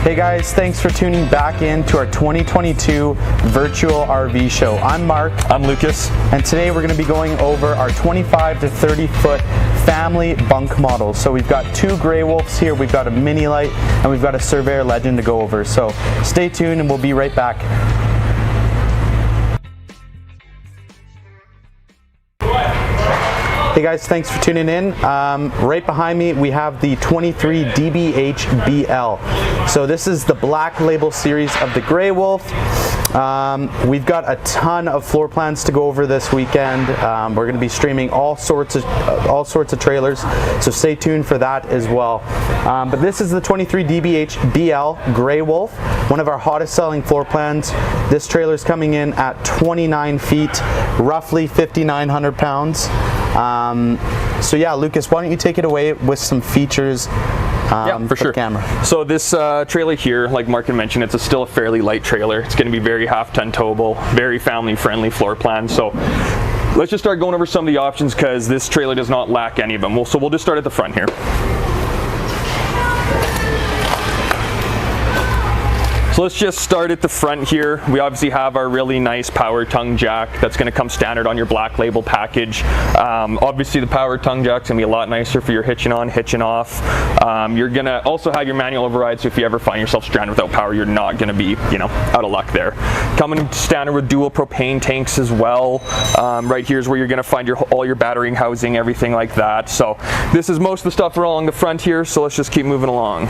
Hey guys, thanks for tuning back in to our 2022 virtual RV show. I'm Mark. I'm Lucas. And today we're going to be going over our 25 to 30 foot family bunk models. So we've got two Grey Wolves here, we've got a Mini Light, and we've got a Surveyor Legend to go over. So stay tuned and we'll be right back. Hey guys, thanks for tuning in. Right behind me we have the 23 DBH Bhle. So this is the black label series of the Grey Wolf. We've got a ton of floor plans to go over this weekend. We're going to be streaming all sorts of trailers, so stay tuned for that as well. But this is the 23 DBH Bhle Grey Wolf, one of our hottest selling floor plans. This trailer is coming in at 29 feet, roughly 5,900 pounds. So yeah, Lucas, why don't you take it away with some features for sure. The camera. So this trailer here, like Mark had mentioned, it's still a fairly light trailer. It's going to be very half-ton towable, very family-friendly floor plan. So let's just start going over some of the options because this trailer does not lack any of them. So we'll just start at the front here. So let's just start at the front here. We obviously have our really nice power tongue jack that's going to come standard on your black label package. Obviously the power tongue jack's going to be a lot nicer for your hitching on, hitching off. You're going to also have your manual override, so if you ever find yourself stranded without power, you're not going to be, out of luck there. Coming standard with dual propane tanks as well. Right here is where you're going to find all your battery housing, everything like that. So this is most of the stuff along the front here, so let's just keep moving along.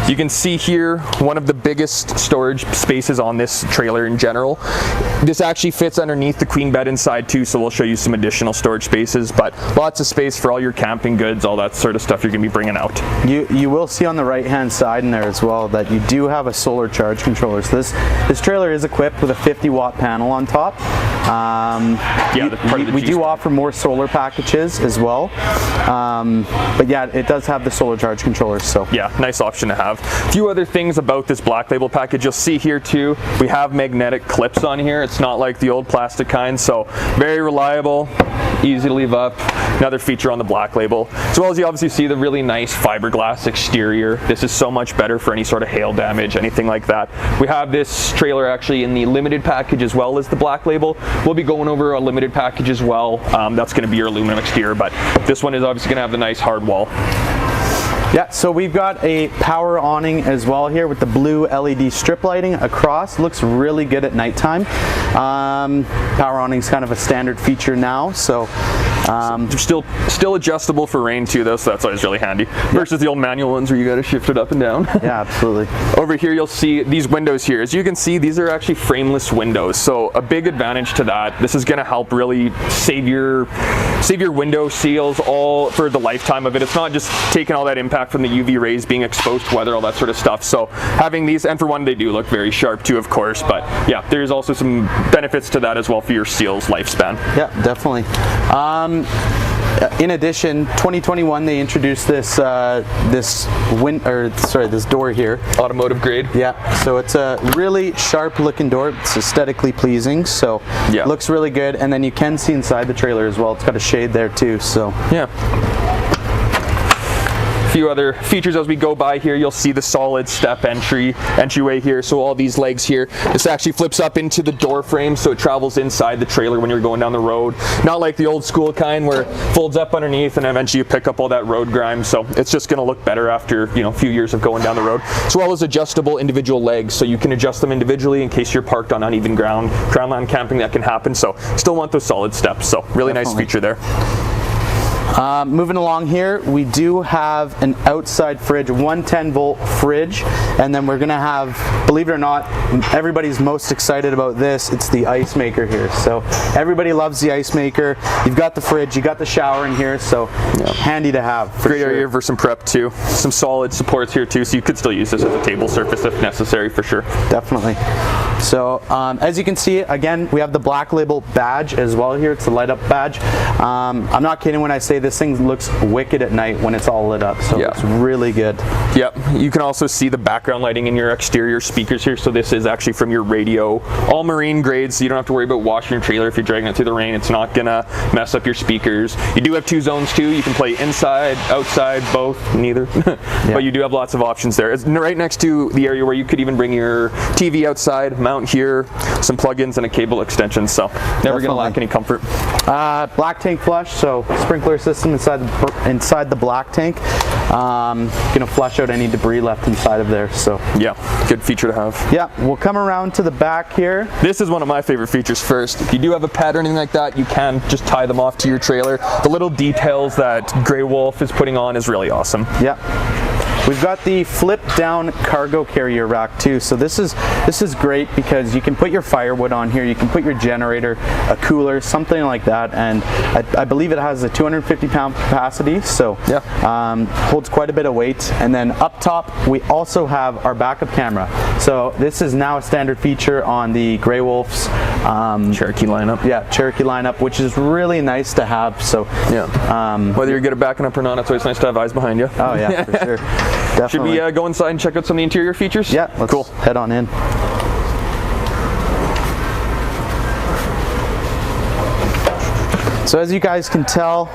You can see here one of the biggest storage spaces on this trailer in general. This actually fits underneath the queen bed inside too, so we'll show you some additional storage spaces, but lots of space for all your camping goods, all that sort of stuff you're going to be bringing out. You will see on the right hand side in there as well that you do have a solar charge controller. So this trailer is equipped with a 50-watt panel on top. We do offer more solar packages as well, but yeah, it does have the solar charge controller. So yeah, nice option to have. A few other things about this black label package you'll see here too. We have magnetic clips on here. It's not like the old plastic kind, so very reliable, easy to leave up. Another feature on the black label, as well as you obviously see the really nice fiberglass exterior. This is so much better for any sort of hail damage, anything like that. We have this trailer actually in the limited package as well as the black label. We'll be going over a limited package as well. That's going to be your aluminum exterior, but this one is obviously going to have the nice hard wall. Yeah, so we've got a power awning as well here with the blue LED strip lighting across. Looks really good at nighttime. Power awning is kind of a standard feature now, so they're still adjustable for rain too, though, so that's always really handy. Versus the old manual ones where you got to shift it up and down. Yeah, absolutely. Over here you'll see these windows here. As you can see, these are actually frameless windows, so a big advantage to that. This is going to help really save your window seals all for the lifetime of it. It's not just taking all that impact from the UV rays, being exposed to weather, all that sort of stuff. So having these, and for one, they do look very sharp too, of course, but yeah, there's also some benefits to that as well for your seals lifespan. Yeah, definitely. In addition, 2021 they introduced this this door here. Automotive grade. Yeah, so it's a really sharp looking door. It's aesthetically pleasing, so yeah, looks really good. And then you can see inside the trailer as well. It's got a shade there too, so yeah. Few other features as we go by here. You'll see the solid step entryway here. So all these legs here, this actually flips up into the door frame, so it travels inside the trailer when you're going down the road. Not like the old school kind where it folds up underneath and eventually you pick up all that road grime. So it's just going to look better after a few years of going down the road. As well as adjustable individual legs, so you can adjust them individually in case you're parked on uneven ground. Crownland camping, that can happen. So still want those solid steps. So really nice feature there. Moving along here, we do have an outside fridge, 110 volt fridge, and then we're gonna have, believe it or not, everybody's most excited about this, it's the ice maker here. So everybody loves the ice maker. You've got the fridge, you got the shower in here, so handy to have. Great area for some prep too. Some solid supports here too, so you could still use this as a table surface if necessary, for sure. Definitely. So as you can see, again, we have the black label badge as well here. It's the light up badge. I'm not kidding when I say this thing looks wicked at night when it's all lit up, so it's really good. Yep, you can also see the background lighting in your exterior speakers here, so this is actually from your radio. All marine grade, so you don't have to worry about washing your trailer if you're dragging it through the rain. It's not gonna mess up your speakers. You do have 2 zones too. You can play inside, outside, both, neither. But you do have lots of options there. It's right next to the area where you could even bring your TV outside, mount here, some plugins and a cable extension, so never gonna lack any comfort. Black tank flush, so sprinkler system inside the black tank. Gonna flush out any debris left inside of there, so. Yeah, good feature to have. Yeah, we'll come around to the back here. This is one of my favorite features first. If you do have a pad or anything like that, you can just tie them off to your trailer. The little details that Grey Wolf is putting on is really awesome. Yeah. We've got the flip down cargo carrier rack too, so this is great because you can put your firewood on here, you can put your generator, a cooler, something like that, and I believe it has a 250-pound capacity, so holds quite a bit of weight. And then up top we also have our backup camera, so this is now a standard feature on the Grey Wolf's Cherokee lineup. Yeah, Cherokee lineup, which is really nice to have. So whether you're good at backing up or not, it's always nice to have eyes behind you. Oh yeah, for sure. Definitely. Should we go inside and check out some of the interior features? Yeah, let's head on in. So as you guys can tell,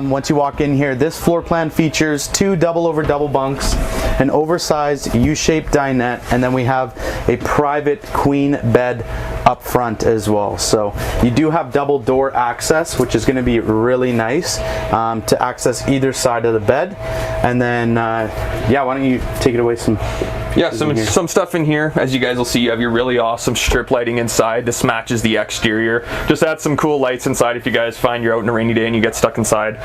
once you walk in here, this floor plan features 2 double over double bunks, an oversized U-shaped dinette, and then we have a private queen bed up front as well. So you do have double door access, which is going to be really nice to access either side of the bed. And then yeah, why don't you take it away some. Yeah, some stuff in here. As you guys will see, you have your really awesome strip lighting inside. This matches the exterior. Just add some cool lights inside if you guys find you're out on a rainy day and you get stuck inside.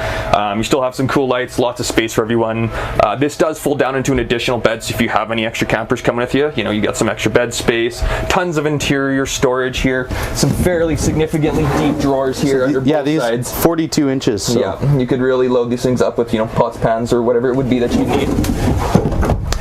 You still have some cool lights, lots of space for everyone. This does fold down into an additional bed, so if you have any extra campers coming with you, you got some extra bed space. Tons of interior storage here. Some fairly significantly deep drawers here under both sides. 42 inches. So. Yeah, you could really load these things up with, pots, pans, or whatever it would be that you need.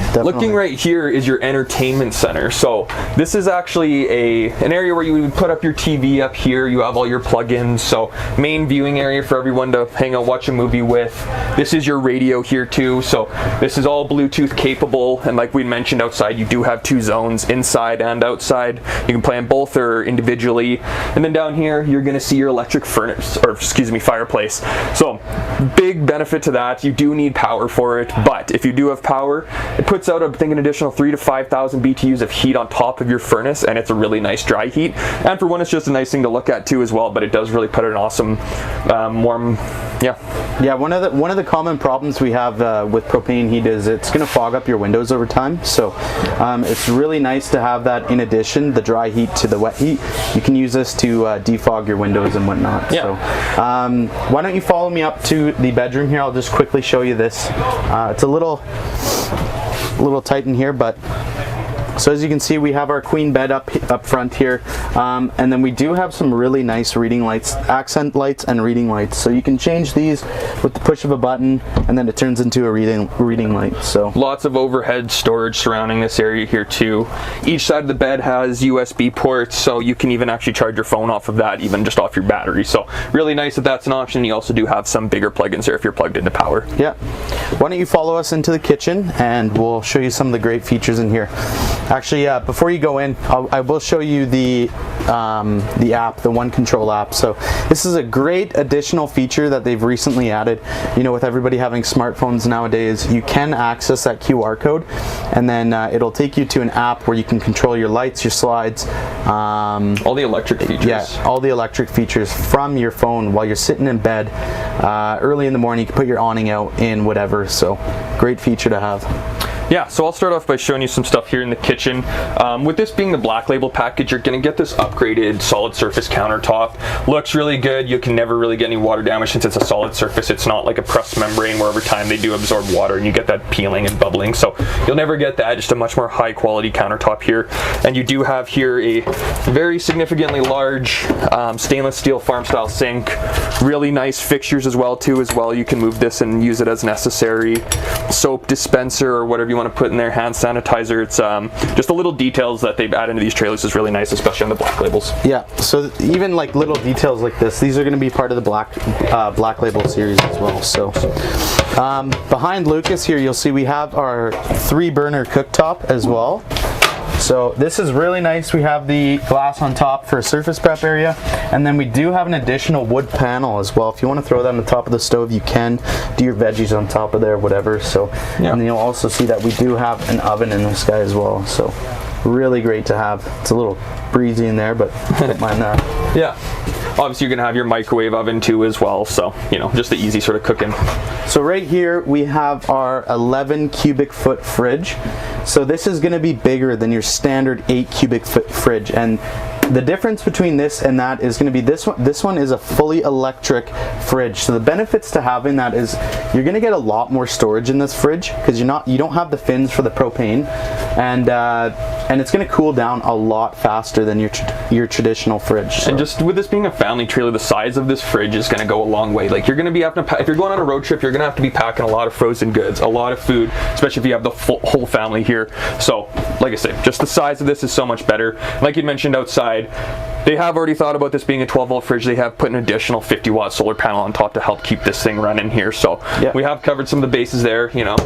Definitely. Looking right here is your entertainment center. So this is actually an area where you would put up your TV up here. You have all your plugins. So main viewing area for everyone to hang out, watch a movie with. This is your radio here too. So this is all Bluetooth capable. And like we mentioned outside, you do have 2 zones, inside and outside. You can play on both or individually. And then down here, you're gonna see your electric fireplace. So big benefit to that. You do need power for it, but if you do have power, it puts out, I think, an additional 3,000 to 5,000 BTUs of heat on top of your furnace, and it's a really nice dry heat. And for one, it's just a nice thing to look at too as well, but it does really put an awesome warm, yeah, one of the common problems we have with propane heat is it's going to fog up your windows over time, so it's really nice to have that. In addition, the dry heat to the wet heat, you can use this to defog your windows and whatnot. So why don't you follow me up to the bedroom here? I'll just quickly show you this. It's a little tight in here, but so as you can see, we have our queen bed up front here, and then we do have some really nice reading lights, accent lights and reading lights. So you can change these with the push of a button, and then it turns into a reading light. So lots of overhead storage surrounding this area here too. Each side of the bed has USB ports, so you can even actually charge your phone off of that, even just off your battery. So really nice that that's an option. You also do have some bigger plugins there if you're plugged into power. Yeah. Why don't you follow us into the kitchen, and we'll show you some of the great features in here. Actually, before you go in, I will show you the app, the One Control app. So this is a great additional feature that they've recently added. With everybody having smartphones nowadays, you can access that QR code, and then it'll take you to an app where you can control your lights, your slides, all the electric features. Yeah, all the electric features from your phone while you're sitting in bed. Early in the morning, you can put your awning out in whatever. So great feature to have. Yeah, so I'll start off by showing you some stuff here in the kitchen. With this being the black label package, you're going to get this upgraded solid surface countertop. Looks really good. You can never really get any water damage since it's a solid surface. It's not like a pressed membrane where over time they do absorb water and you get that peeling and bubbling. So you'll never get that, just a much more high quality countertop here. And you do have here a very significantly large stainless steel farm style sink, really nice fixtures as well too. You can move this and use it as necessary. Soap dispenser or whatever you want to put in there, hand sanitizer. It's just the little details that they've added into these trailers is really nice, especially on the black labels. Yeah, so even like little details like this, these are going to be part of the black label series as well. So behind Lucas here, you'll see we have our 3-burner cooktop as well. So this is really nice. We have the glass on top for a surface prep area, and then we do have an additional wood panel as well. If you want to throw that on the top of the stove, you can do your veggies on top of there, whatever. So, yeah. And you'll also see that we do have an oven in this guy as well. So really great to have. It's a little breezy in there, but don't mind that. Yeah. Obviously, you're going to have your microwave oven too as well, so, you know, just the easy sort of cooking. So right here, we have our 11 cubic foot fridge. So this is going to be bigger than your standard 8 cubic foot fridge. And the difference between this and that is going to be this one. This one is a fully electric fridge. So the benefits to having that is you're going to get a lot more storage in this fridge because you don't have the fins for the propane, and it's going to cool down a lot faster than your traditional fridge. So. And just with this being a family trailer, the size of this fridge is going to go a long way. Like, you're going to be having to if you're going on a road trip, you're going to have to be packing a lot of frozen goods, a lot of food, especially if you have the whole family here. So, like I say, just the size of this is so much better. Like you mentioned outside, they have already thought about this being a 12-volt fridge. They have put an additional 50-watt solar panel on top to help keep this thing running here. So yeah. We have covered some of the bases there, you know.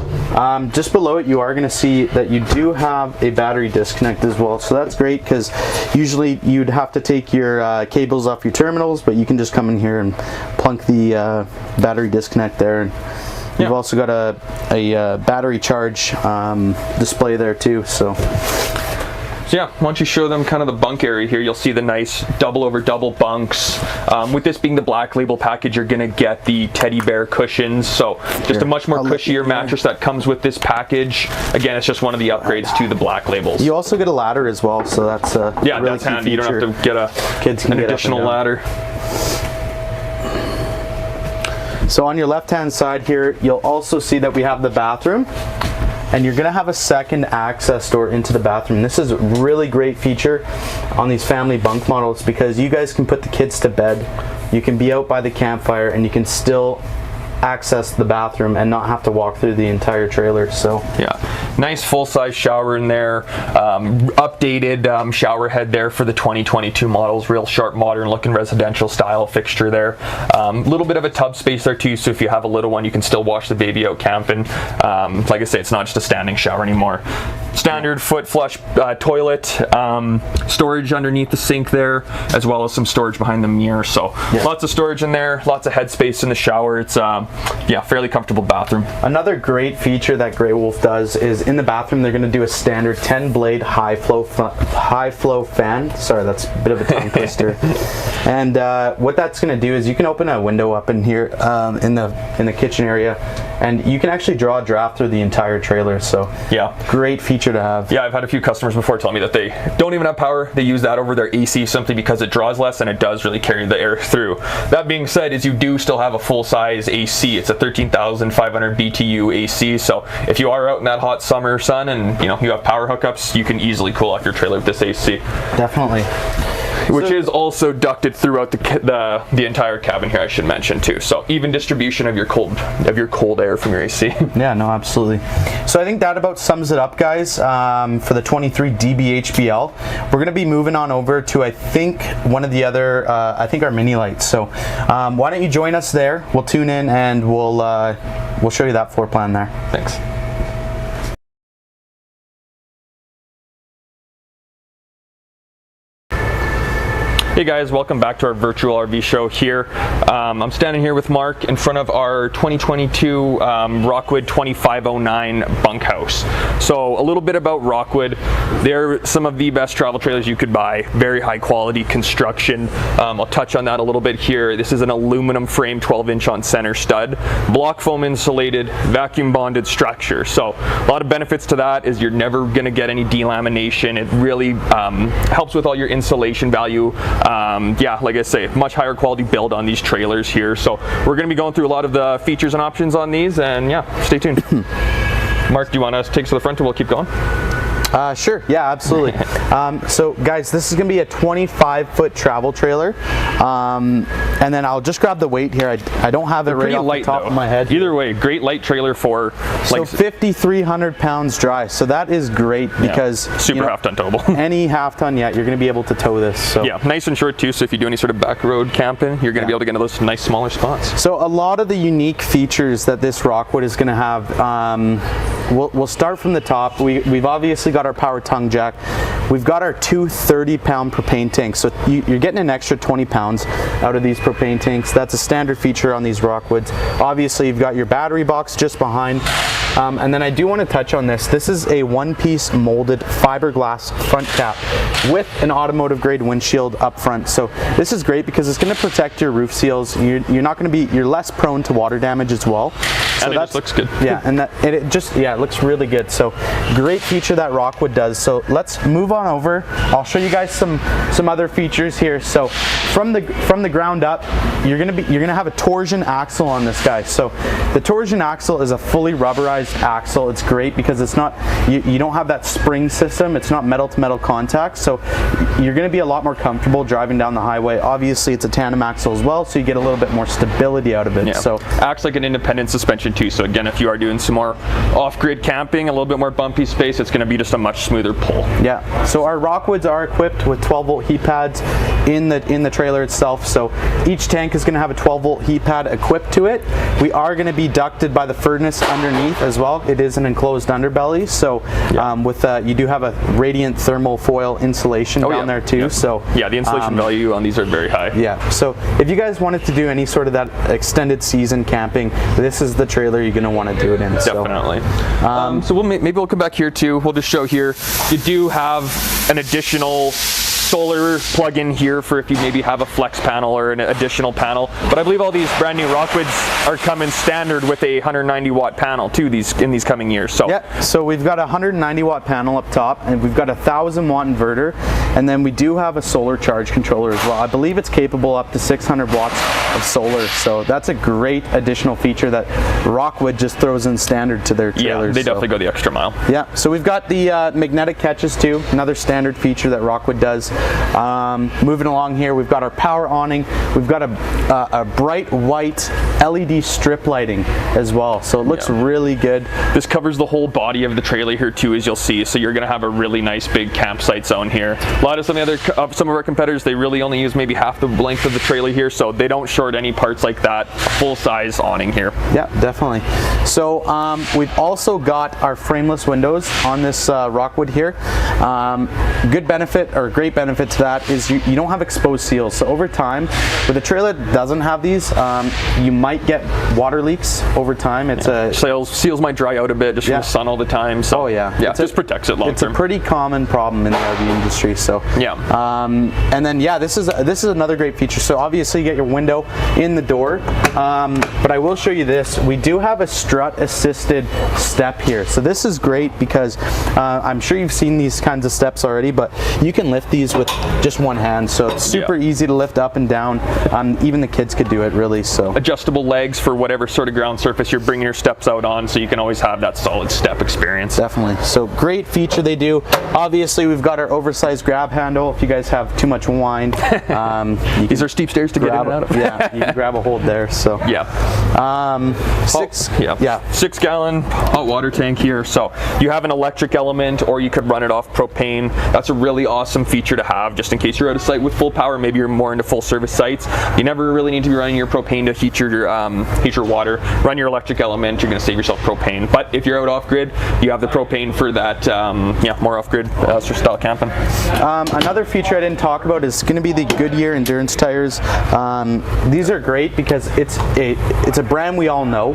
Just below it, you are going to see that you do have a battery disconnect as well. So that's great because usually you'd have to take your cables off your terminals, but you can just come in here and plunk the battery disconnect there. And you've also got a battery charge display there too. So yeah, once you show them kind of the bunk area here, you'll see the nice double over double bunks. With this being the black label package, you're going to get the teddy bear cushions. So just a much more cushier mattress that comes with this package. Again, it's just one of the upgrades to the black labels. You also get a ladder as well, so that's a really that's handy. Feature. You don't have to get an additional ladder. So on your left-hand side here, you'll also see that we have the bathroom. And you're gonna have a second access door into the bathroom. This is a really great feature on these family bunk models because you guys can put the kids to bed, you can be out by the campfire, and you can still access the bathroom and not have to walk through the entire trailer. So yeah, nice full-size shower in there, updated shower head there for the 2022 models, real sharp modern looking residential style fixture there. Little bit of a tub space there too, so if you have a little one, you can still wash the baby out camping. Like I say, it's not just a standing shower anymore. Standard foot flush toilet, storage underneath the sink there, as well as some storage behind the mirror. So lots of storage in there, lots of headspace in the shower. It's fairly comfortable bathroom. Another great feature that Grey Wolf does is in the bathroom they're going to do a standard 10 blade high flow fan. Sorry, that's a bit of a tongue twister. And what that's going to do is you can open a window up in here in the kitchen area, and you can actually draw a draft through the entire trailer. So yeah, great feature to have. Yeah, I've had a few customers before tell me that they don't even have power. They use that over their AC simply because it draws less and it does really carry the air through. That being said, is you do still have a full-size AC. It's a 13,500 BTU AC. So if you are out in that hot summer sun and you have power hookups, you can easily cool off your trailer with this AC. Definitely. Which is also ducted throughout the entire cabin here, I should mention too. So even distribution of your cold air from your AC. Yeah, no, absolutely. So I think that about sums it up, guys, for the 23 DBHBL. We're going to be moving on over to, I think, one of the other, I think our mini lights. So why don't you join us there? We'll tune in and we'll show you that floor plan there. Thanks. Hey guys, welcome back to our virtual RV show here. I'm standing here with Mark in front of our 2022 Rockwood 2509 bunkhouse. So a little bit about Rockwood. They're some of the best travel trailers you could buy. Very high quality construction. I'll touch on that a little bit here. This is an aluminum frame 12-inch on center stud, block foam insulated, vacuum bonded structure. So a lot of benefits to that is you're never going to get any delamination. It really helps with all your insulation value. Like I say, much higher quality build on these trailers here. So we're going to be going through a lot of the features and options on these, and yeah, stay tuned. Mark, do you want us to take us to the front and we'll keep going? Sure, yeah, absolutely. So guys, this is gonna be a 25-foot travel trailer. And then I'll just grab the weight here. I don't have it right off the top of my head. Either way, great light trailer for so 5,300 pounds dry. So that is great because super half-ton towable. Any half-ton, yeah, you're gonna be able to tow this. So yeah, nice and short too. So if you do any sort of back road camping, you're gonna be able to get into those nice smaller spots. So a lot of the unique features that this Rockwood is gonna have, we'll start from the top. We've obviously got our power tongue jack. We've got our two 30-pound propane tanks. So you're getting an extra 20 pounds out of these propane tanks. That's a standard feature on these Rockwoods. Obviously, you've got your battery box just behind. And then I do want to touch on this. This is a one-piece molded fiberglass front cap with an automotive grade windshield up front. So this is great because it's going to protect your roof seals. You're not going to be, you're less prone to water damage as well. So and it just looks good. Yeah, and it looks really good. So great feature that Rockwood does. So let's move on over. I'll show you guys some other features here. So from the ground up, you're gonna have a torsion axle on this guy. So the torsion axle is a fully rubberized axle. It's great because it's not, you don't have that spring system. It's not metal to metal contact. So you're gonna be a lot more comfortable driving down the highway. Obviously it's a tandem axle as well, so you get a little bit more stability out of it. Yeah. So acts like an independent suspension too. So again, if you are doing some more off-grid camping, a little bit more bumpy space, it's gonna be just a much smoother pull. Yeah, so our Rockwoods are equipped with 12-volt heat pads in the trailer itself. So each tank is going to have a 12-volt heat pad equipped to it. We are going to be ducted by the furnace underneath as well. It is an enclosed underbelly, so you do have a radiant thermal foil insulation down there too. So yeah, the insulation value on these are very high. Yeah, so if you guys wanted to do any sort of that extended season camping, this is the trailer you're going to want to do it in. Definitely. So maybe we'll come back here too. We'll just show here. You do have an additional solar plug-in here for if you maybe have a flex panel or an additional panel, but I believe all these brand new Rockwoods are coming standard with a 190 watt panel too in these coming years. So yeah, so we've got a 190 watt panel up top, and we've got a 1,000 watt inverter, and then we do have a solar charge controller as well. I believe it's capable up to 600 watts of solar, so that's a great additional feature that Rockwood just throws in standard to their trailers. Yeah, they definitely go the extra mile. Yeah, so we've got the magnetic catches too, another standard feature that Rockwood does. Moving along here, we've got our power awning. We've got a bright white LED strip lighting as well, so it looks really good. This covers the whole body of the trailer here too, as you'll see, so you're going to have a really nice big campsite zone here. A lot of some of our competitors, they really only use maybe half the length of the trailer here, so they don't short any parts like that. Full-size awning here. Yeah, definitely. So we've also got our frameless windows on this Rockwood here. Good benefit, or great benefit to that, is you don't have exposed seals. So over time, with a trailer that doesn't have these, you might get water leaks over time. It's seals might dry out a bit just from the sun all the time. So it just protects it long term. It's a pretty common problem in the RV industry. So and then this is another great feature. So obviously you get your window in the door, but I will show you this. We do have a strut assisted step here. So this is great because I'm sure you've seen these kinds of steps already, but you can lift these with just one hand, so it's super easy to lift up and down. Even the kids could do it, really. So adjustable legs for whatever sort of ground surface you're bringing your steps out on, so you can always have that solid step experience. Definitely. So great feature they do. Obviously we've got our oversized grab handle if you guys have too much wine. These are steep stairs to get in and out of. Yeah, you can grab a hold there. So 6-gallon hot water tank here. So you have an electric element, or you could run it off propane. That's a really awesome feature to have, just in case you're at a site with full power. Maybe you're more into full service sites. You never really need to be running your propane to heat your water. Run your electric element. You're going to save yourself propane. But if you're out off grid, you have the propane for that. More off grid style camping. Another feature I didn't talk about is going to be the Goodyear endurance tires. These are great because it's a brand we all know.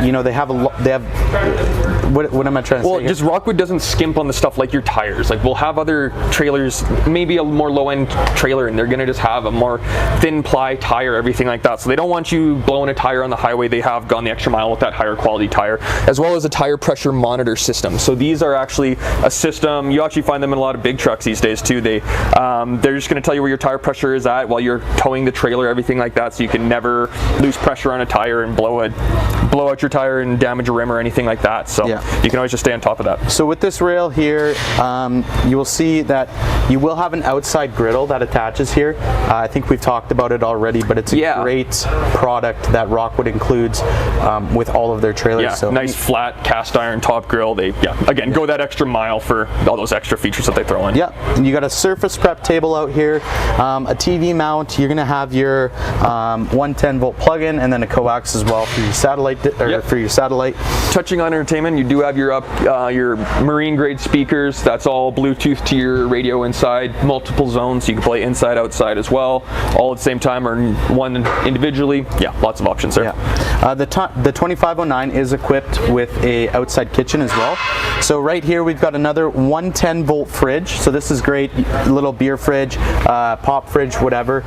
You know, they have what am I trying to say? Well, just Rockwood doesn't skimp on the stuff like your tires. Like, we'll have other trailers, maybe a more low-end trailer, and they're going to just have a more thin ply tire, everything like that. So they don't want you blowing a tire on the highway. They have gone the extra mile with that higher quality tire, as well as a tire pressure monitor system. So these are actually a system, you actually find them in a lot of big trucks these days too. They're just going to tell you where your tire pressure is at while you're towing the trailer, everything like that, so you can never lose pressure on a tire and blow out your tire and damage a rim or anything like that. So you can always just stay on top of that. So with this rail here, you will see that you will have an outside griddle that attaches here. I think we've talked about it already, but it's a great product that Rockwood includes with all of their trailers. Yeah, so nice flat cast iron top grill. They again go that extra mile for all those extra features that they throw in. Yeah, and you got a surface prep table out here, a TV mount. You're gonna have your 110 volt plug-in and then a coax as well for your satellite. For your satellite. Touching on entertainment, you do have your marine grade speakers. That's all Bluetooth to your radio inside, multiple zones, so you can play inside, outside as well, all at the same time or one individually. Yeah, lots of options there. Yeah. The 2509 is equipped with a outside kitchen as well. So right here we've got another 110 volt fridge. So this is great, little beer fridge, pop fridge, whatever.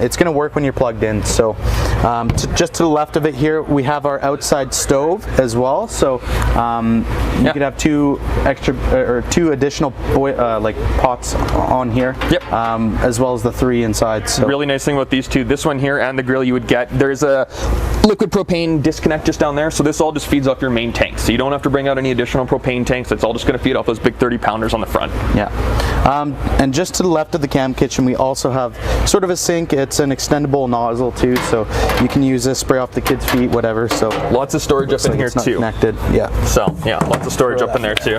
It's going to work when you're plugged in. So just to the left of it here, we have our outside stove as well. So you could have two additional like pots on here. Yep. As well as the 3 inside. So really nice thing about these two, this one here and the grill you would get, there's a liquid propane disconnect just down there, so this all just feeds off your main tank, so you don't have to bring out any additional propane tanks. It's all just going to feed off those big 30 pounders on the front. Yeah. And just to the left of the cam kitchen, we also have sort of a sink. It's an extendable nozzle too, so you can use this, spray off the kids' feet, whatever. So lots of storage up in here too. Connected. Yeah. So yeah, lots of storage up in there too.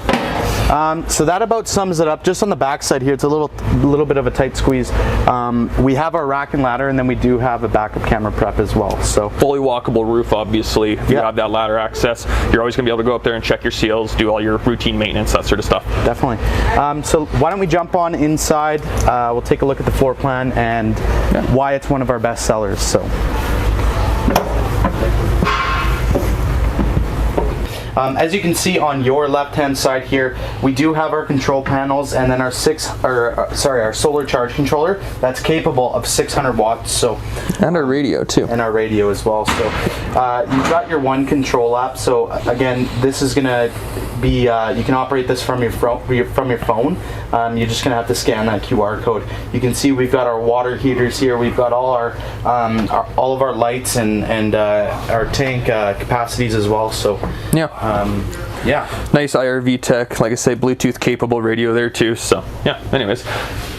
So that about sums it up. Just on the back side here, it's a little bit of a tight squeeze. We have our rack and ladder, and then we do have a backup camera prep as well. So fully walkable roof, obviously. If you have that ladder access, you're always going to be able to go up there and check your seals, do all your routine maintenance, that sort of stuff. Definitely. So why don't we jump on inside? We'll take a look at the floor plan and why it's one of our best sellers. So. As you can see on your left-hand side here, we do have our control panels and then our solar charge controller that's capable of 600 watts. So, and our radio too. And our radio as well. So you've got your one control app. So again, this is gonna be you can operate this from your phone. You're just gonna have to scan that QR code. You can see we've got our water heaters here. We've got all all of our lights and our tank capacities as well. So nice IRV tech, like I say, Bluetooth capable radio there too. So anyways,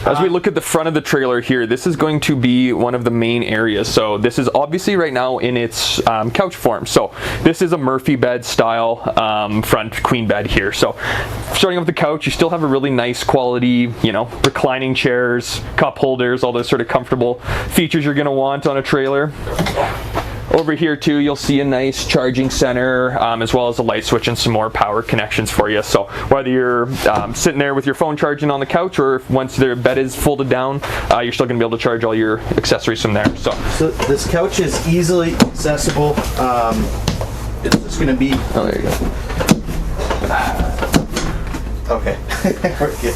as we look at the front of the trailer here, this is going to be one of the main areas. So this is obviously right now in its couch form. So this is a Murphy bed style front queen bed here. So starting with the couch, you still have a really nice quality, reclining chairs, cup holders, all those sort of comfortable features you're going to want on a trailer. Over here too, you'll see a nice charging center, as well as a light switch and some more power connections for you. So whether you're sitting there with your phone charging on the couch, or if once the bed is folded down, you're still going to be able to charge all your accessories from there. So this couch is easily accessible. It's just going to be... Oh, there you go. Okay. We're good.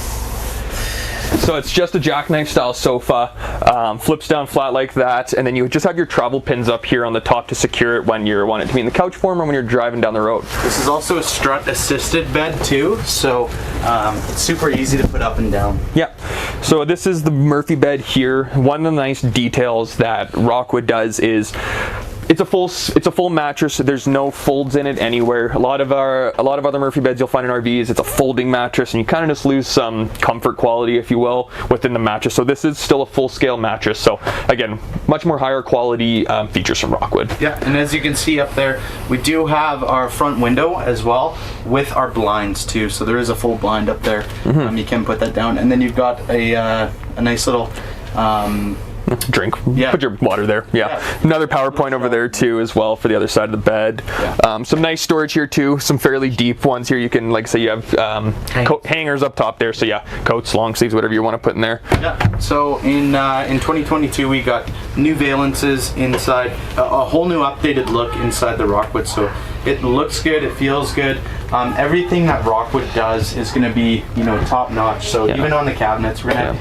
So it's just a jackknife style sofa, flips down flat like that, and then you just have your travel pins up here on the top to secure it when you want it to be in the couch form or when you're driving down the road. This is also a strut assisted bed too, so it's super easy to put up and down. Yeah, so this is the Murphy bed here. One of the nice details that Rockwood does is it's a full mattress. There's no folds in it anywhere. A lot of other Murphy beds you'll find in RVs, it's a folding mattress, and you kind of just lose some comfort quality, if you will, within the mattress. So this is still a full-scale mattress. So again, much more higher quality features from Rockwood. Yeah, and as you can see up there, we do have our front window as well with our blinds too. So there is a full blind up there. You can put that down, and then you've got a nice little. Drink. Put your water there. Another power point over there too as well for the other side of the bed. Some nice storage here too, some fairly deep ones here. You can, like say, you have hangers up top there, so coats, long sleeves, whatever you want to put in there. So in 2022 we got new valences inside, a whole new updated look inside the Rockwood. So it looks good, it feels good. Everything that Rockwood does is going to be top notch. So even on the cabinets, we're going to have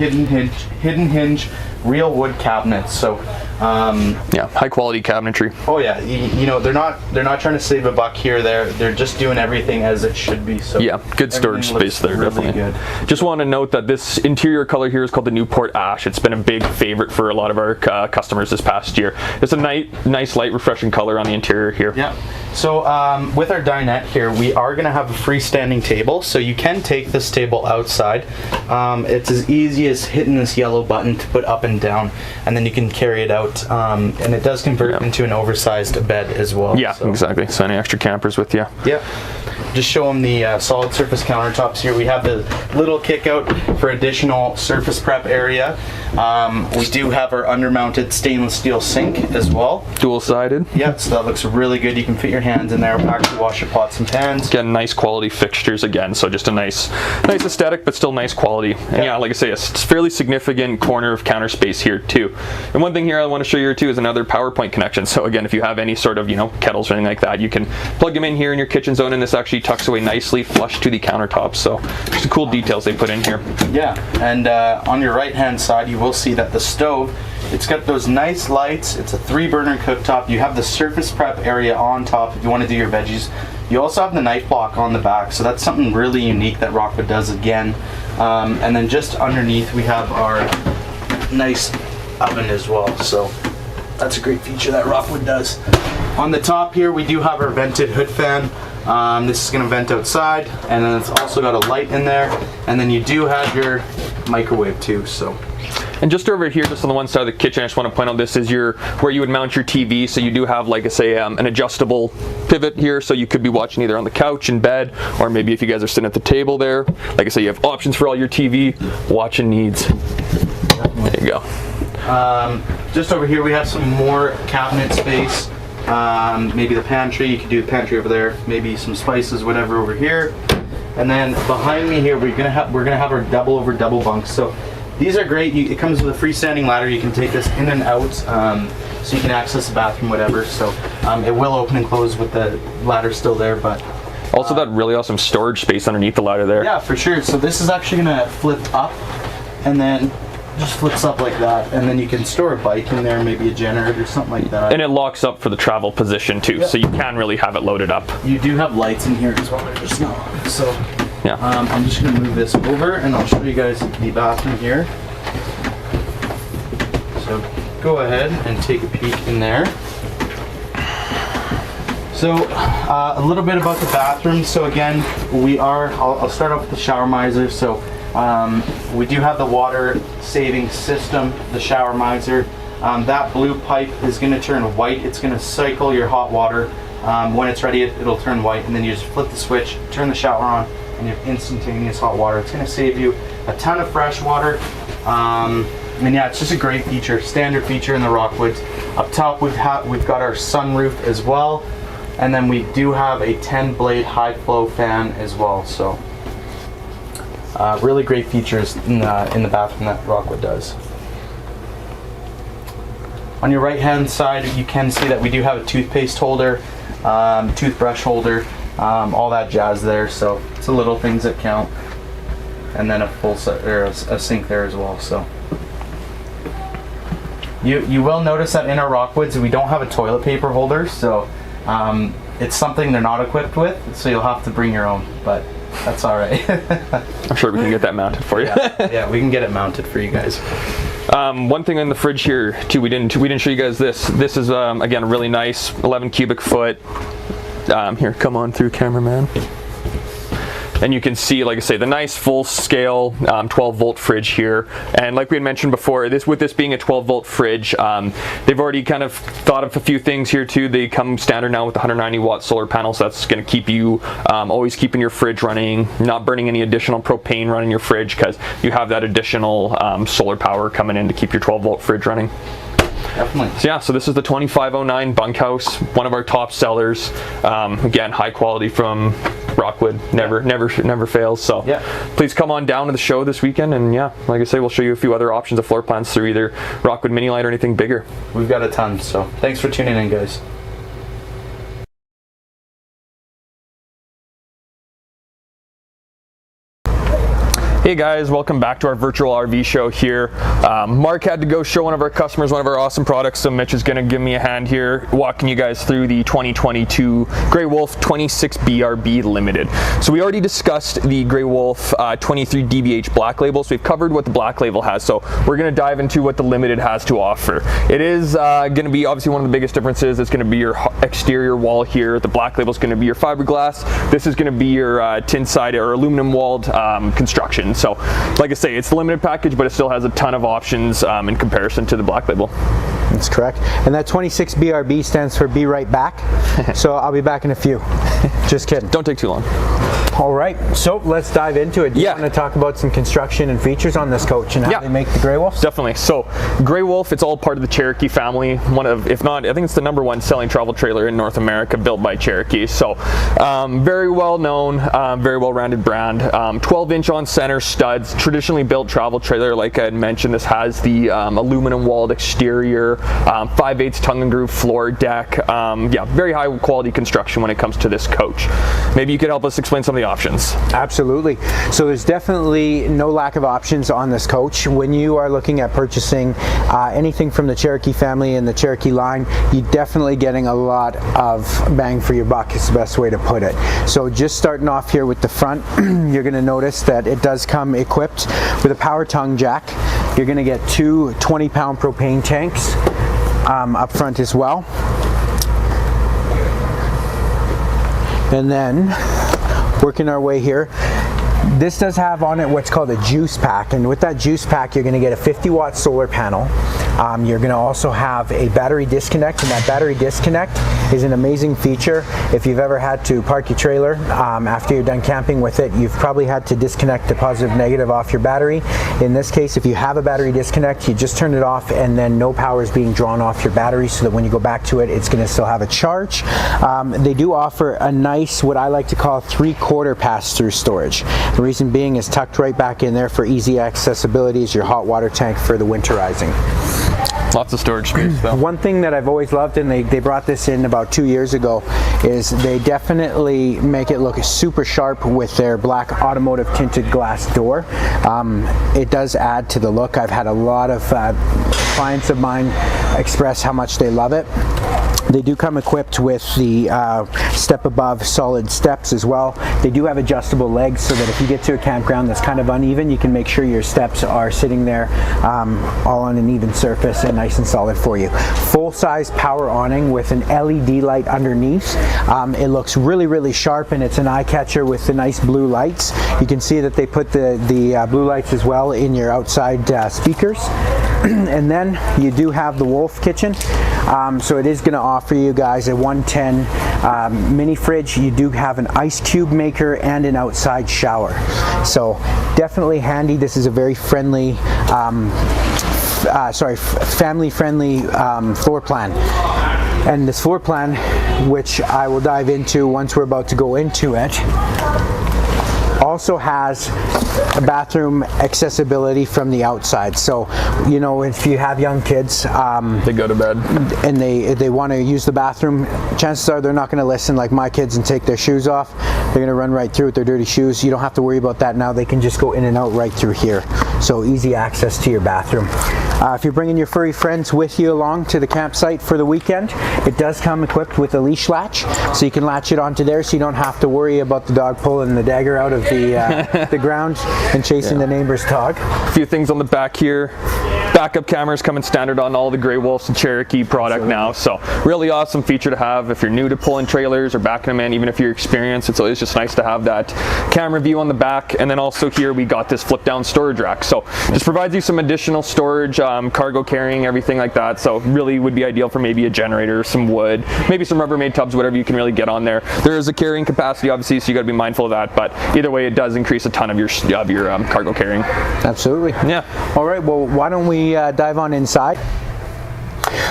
hidden hinge real wood cabinets. So Yeah, high quality cabinetry. Oh yeah, you know, they're not trying to save a buck here or there. They're just doing everything as it should be. So yeah, good storage space there, really definitely. good. Just want to note that this interior color here is called the Newport Ash. It's been a big favorite for a lot of our customers this past year. It's a nice light, refreshing color on the interior here. Yeah. So with our dinette here, we are going to have a freestanding table, so you can take this table outside. It's as easy as hitting this yellow button to put up and down, and then you can carry it out, and it does convert into an oversized bed as well. Yeah, so. Exactly. So any extra campers with you. Yep. Just show them the solid surface countertops here. We have the little kick out for additional surface prep area. We do have our undermounted stainless steel sink as well. Dual-sided. Yeah, so that looks really good. You can fit your hands in there, actually wash your pots and pans. Again, nice quality fixtures again, so just a nice aesthetic, but still nice quality. And yeah, like I say, a fairly significant corner of counter space here too. And one thing here I want to show you here too is another PowerPoint connection. So again, if you have any sort of, you know, kettles or anything like that, you can plug them in here in your kitchen zone, and this actually tucks away nicely flush to the countertops. So just cool details they put in here. Yeah, and on your right hand side, you will see that the stove, it's got those nice lights. It's a 3-burner cooktop. You have the surface prep area on top if you want to do your veggies. You also have the knife block on the back, so that's something really unique that Rockwood does again. And then just underneath we have our nice oven as well, so that's a great feature that Rockwood does. On the top here we do have our vented hood fan. This is going to vent outside, and then it's also got a light in there, and then you do have your microwave too. So. And just over here, just on the one side of the kitchen, I just want to point out this is where you would mount your TV. So you do have, like I say, an adjustable pivot here, so you could be watching either on the couch in bed, or maybe if you guys are sitting at the table there. Like I say, you have options for all your TV watching needs. There you go. Just over here we have some more cabinet space. Maybe the pantry, you could do the pantry over there, maybe some spices, whatever over here. And then behind me here we're gonna have our double over double bunks. So these are great. It comes with a freestanding ladder. You can take this in and out, so you can access the bathroom, whatever. So it will open and close with the ladder still there, but also that really awesome storage space underneath the ladder there. Yeah, for sure. So this is actually gonna flip up, and then just flips up like that, and then you can store a bike in there, maybe a generator or something like that. And it locks up for the travel position too, so you can really have it loaded up. You do have lights in here as well. They're just not on. So yeah, I'm just gonna move this over, and I'll show you guys the bathroom here. So go ahead and take a peek in there. So a little bit about the bathroom. So again, I'll start off with the shower miser. So we do have the water saving system, the shower miser. That blue pipe is going to turn white. It's going to cycle your hot water. When it's ready, it'll turn white, and then you just flip the switch, turn the shower on, and you have instantaneous hot water. It's going to save you a ton of fresh water. And yeah, it's just a great feature, standard feature in the Rockwoods. Up top we've got our sunroof as well, and then we do have a 10-blade high flow fan as well. So really great features in the bathroom that Rockwood does. On your right hand side, you can see that we do have a toothpaste holder, toothbrush holder, all that jazz there. So it's the little things that count, and then a full set, or a sink there as well. So you will notice that in our Rockwoods we don't have a toilet paper holder, so it's something they're not equipped with. So you'll have to bring your own, but that's all right. I'm sure we can get that mounted for you. Yeah, we can get it mounted for you guys. One thing in the fridge here too, we didn't show you guys this. This is again a really nice 11 cubic foot. Here, come on through, cameraman. And you can see, like I say, the nice full scale 12 volt fridge here. And like we had mentioned before, with this being a 12 volt fridge, they've already kind of thought of a few things here too. They come standard now with 190 watt solar panels. So that's going to keep you always keeping your fridge running, not burning any additional propane running your fridge, because you have that additional solar power coming in to keep your 12 volt fridge running. Definitely. So yeah, so this is the 2509 bunkhouse, one of our top sellers. Again, high quality from Rockwood, never fails. So yeah, please come on down to the show this weekend, and yeah, like I say, we'll show you a few other options of floor plans through either Rockwood Mini Lite or anything bigger. We've got a ton, so thanks for tuning in, guys. Hey guys, welcome back to our virtual RV show here. Mark had to go show one of our customers one of our awesome products, so Mitch is going to give me a hand here walking you guys through the 2022 Grey Wolf 26 BRB Limited. So we already discussed the Grey Wolf 23 DBH Black Label, so we've covered what the Black Label has, so we're going to dive into what the Limited has to offer. It is going to be obviously one of the biggest differences. It's going to be your exterior wall here. The Black Label is going to be your fiberglass. This is going to be your tin side or aluminum walled construction. So like I say, it's the Limited package, but it still has a ton of options in comparison to the Black Label. That's correct. And that 26 BRB stands for Be Right Back. So I'll be back in a few. Just kidding. Don't take too long. All right, so let's dive into it. Do you want to talk about some construction and features on this coach and how they make the Grey Wolf? Definitely. So Grey Wolf, it's all part of the Cherokee family. One of, if not, I think it's the #1 selling travel trailer in North America built by Cherokee. So very well known, very well rounded brand. 12-inch on center studs, traditionally built travel trailer. Like I had mentioned, this has the aluminum walled exterior, 5/8 tongue and groove floor deck. Yeah, very high quality construction when it comes to this coach. Maybe you could help us explain some of the options. Absolutely. So there's definitely no lack of options on this coach. When you are looking at purchasing anything from the Cherokee family and the Cherokee line, you're definitely getting a lot of bang for your buck is the best way to put it. So just starting off here with the front, you're going to notice that it does come equipped with a power tongue jack. You're going to get two 20-pound propane tanks up front as well. And then working our way here, this does have on it what's called a juice pack, and with that juice pack you're going to get a 50-watt solar panel. You're going to also have a battery disconnect, and that battery disconnect is an amazing feature. If you've ever had to park your trailer after you're done camping with it, you've probably had to disconnect the positive negative off your battery. In this case, if you have a battery disconnect, you just turn it off and then no power is being drawn off your battery, so that when you go back to it, it's going to still have a charge. They do offer a nice, what I like to call 3/4 pass-through storage. The reason being is tucked right back in there for easy accessibility is your hot water tank for the winterizing. Lots of storage space though. One thing that I've always loved, and they brought this in about 2 years ago, is they definitely make it look super sharp with their black automotive tinted glass door. It does add to the look. I've had a lot of clients of mine express how much they love it. They do come equipped with the step above solid steps as well. They do have adjustable legs, so that if you get to a campground that's kind of uneven, you can make sure your steps are sitting there all on an even surface and nice and solid for you. Full-size power awning with an LED light underneath. It looks really, really sharp, and it's an eye catcher with the nice blue lights. You can see that they put the blue lights as well in your outside speakers. And then you do have the Wolf kitchen. So it is going to offer you guys a 110 mini fridge. You do have an ice cube maker and an outside shower. So definitely handy. This is a very friendly, family-friendly floor plan. And this floor plan, which I will dive into once we're about to go into it, also has a bathroom accessibility from the outside. So, you know, if you have young kids, they go to bed and they want to use the bathroom, chances are they're not going to listen like my kids and take their shoes off. They're going to run right through with their dirty shoes. You don't have to worry about that now. They can just go in and out right through here. So easy access to your bathroom. If you're bringing your furry friends with you along to the campsite for the weekend, it does come equipped with a leash latch, so you can latch it onto there, so you don't have to worry about the dog pulling the dagger out of the ground and chasing the neighbor's dog. A few things on the back here. Backup cameras coming standard on all the Grey Wolves and Cherokee product now, so really awesome feature to have if you're new to pulling trailers or backing them in. Even if you're experienced, it's always just nice to have that camera view on the back. And then also here we got this flip down storage rack, so this provides you some additional storage, cargo carrying, everything like that. So really would be ideal for maybe a generator, some wood, maybe some Rubbermaid tubs, whatever you can really get on there. There is a carrying capacity obviously, so you got to be mindful of that, but either way it does increase a ton of your cargo carrying. Absolutely. Yeah. All right, well, why don't we dive on inside?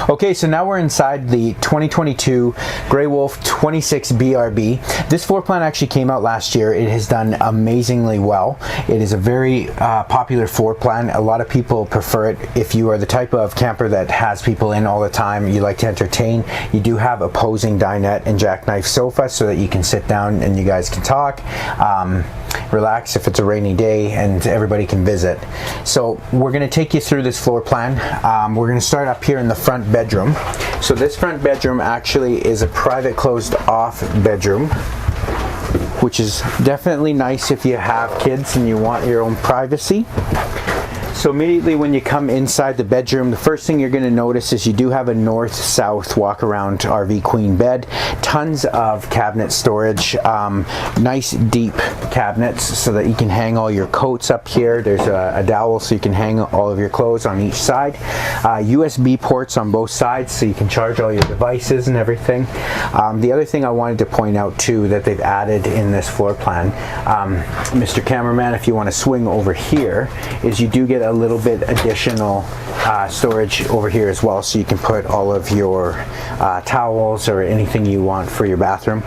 Okay, so now we're inside the 2022 Grey Wolf 26 BRB. This floor plan actually came out last year. It has done amazingly well. It is a very popular floor plan. A lot of people prefer it. If you are the type of camper that has people in all the time, you like to entertain, you do have opposing dinette and jackknife sofa so that you can sit down and you guys can talk. relax if it's a rainy day and everybody can visit. So we're going to take you through this floor plan. We're going to start up here in the front bedroom. So this front bedroom actually is a private closed off bedroom, which is definitely nice if you have kids and you want your own privacy. So immediately when you come inside the bedroom, the first thing you're going to notice is you do have a north-south walk-around RV queen bed. Tons of cabinet storage, nice deep cabinets so that you can hang all your coats up here. There's a dowel so you can hang all of your clothes on each side. USB ports on both sides so you can charge all your devices and everything. The other thing I wanted to point out too that they've added in this floor plan, Mr. Cameraman, if you want to swing over here, is you do get a little bit additional storage over here as well, so you can put all of your towels or anything you want for your bathroom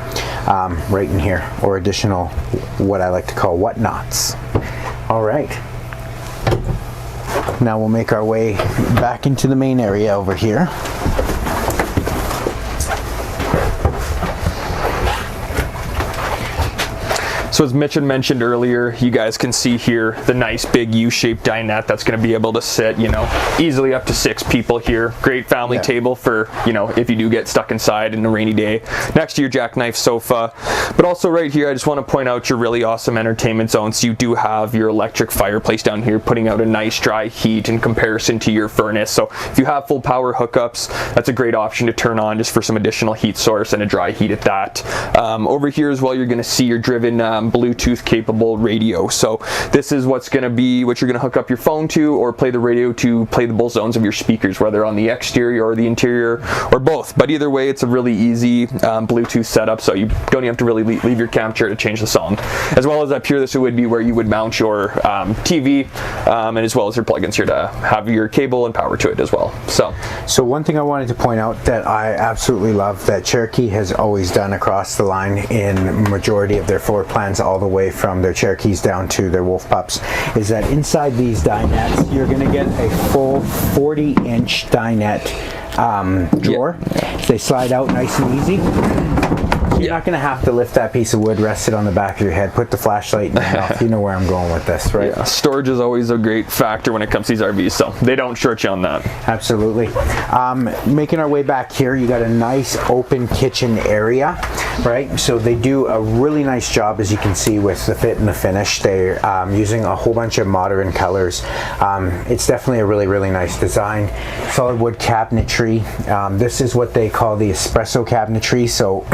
right in here, or additional what I like to call whatnots. All right, now we'll make our way back into the main area over here. So as Mitch had mentioned earlier, you guys can see here the nice big U-shaped dinette that's going to be able to sit, you know, easily up to 6 people here. Great family table for, you know, if you do get stuck inside in a rainy day, next to your jackknife sofa. But also right here, I just want to point out your really awesome entertainment zone. So you do have your electric fireplace down here, putting out a nice dry heat in comparison to your furnace. So if you have full power hookups, that's a great option to turn on just for some additional heat source and a dry heat at that. Over here as well, you're going to see your driven Bluetooth capable radio. So this is what's going to be what you're going to hook up your phone to, or play the radio to play the both zones of your speakers, whether on the exterior or the interior or both. But either way, it's a really easy Bluetooth setup, so you don't even have to really leave your camp chair to change the song. As well as up here, this would be where you would mount your TV, and as well as your plugins here to have your cable and power to it as well. So one thing I wanted to point out that I absolutely love that Cherokee has always done across the line in majority of their floor plans, all the way from their Cherokees down to their Wolf Pups, is that inside these dinettes you're going to get a full 40-inch dinette drawer. They slide out nice and easy. You're not going to have to lift that piece of wood, rest it on the back of your head, put the flashlight in your mouth. You know where I'm going with this, right? Yeah, storage is always a great factor when it comes to these RVs, so they don't short you on that. Absolutely. Making our way back here, you got a nice open kitchen area, right? So they do a really nice job, as you can see, with the fit and the finish. They're using a whole bunch of modern colors. It's definitely a really, really nice design. Solid wood cabinetry. This is what they call the Espresso Cabinetry. So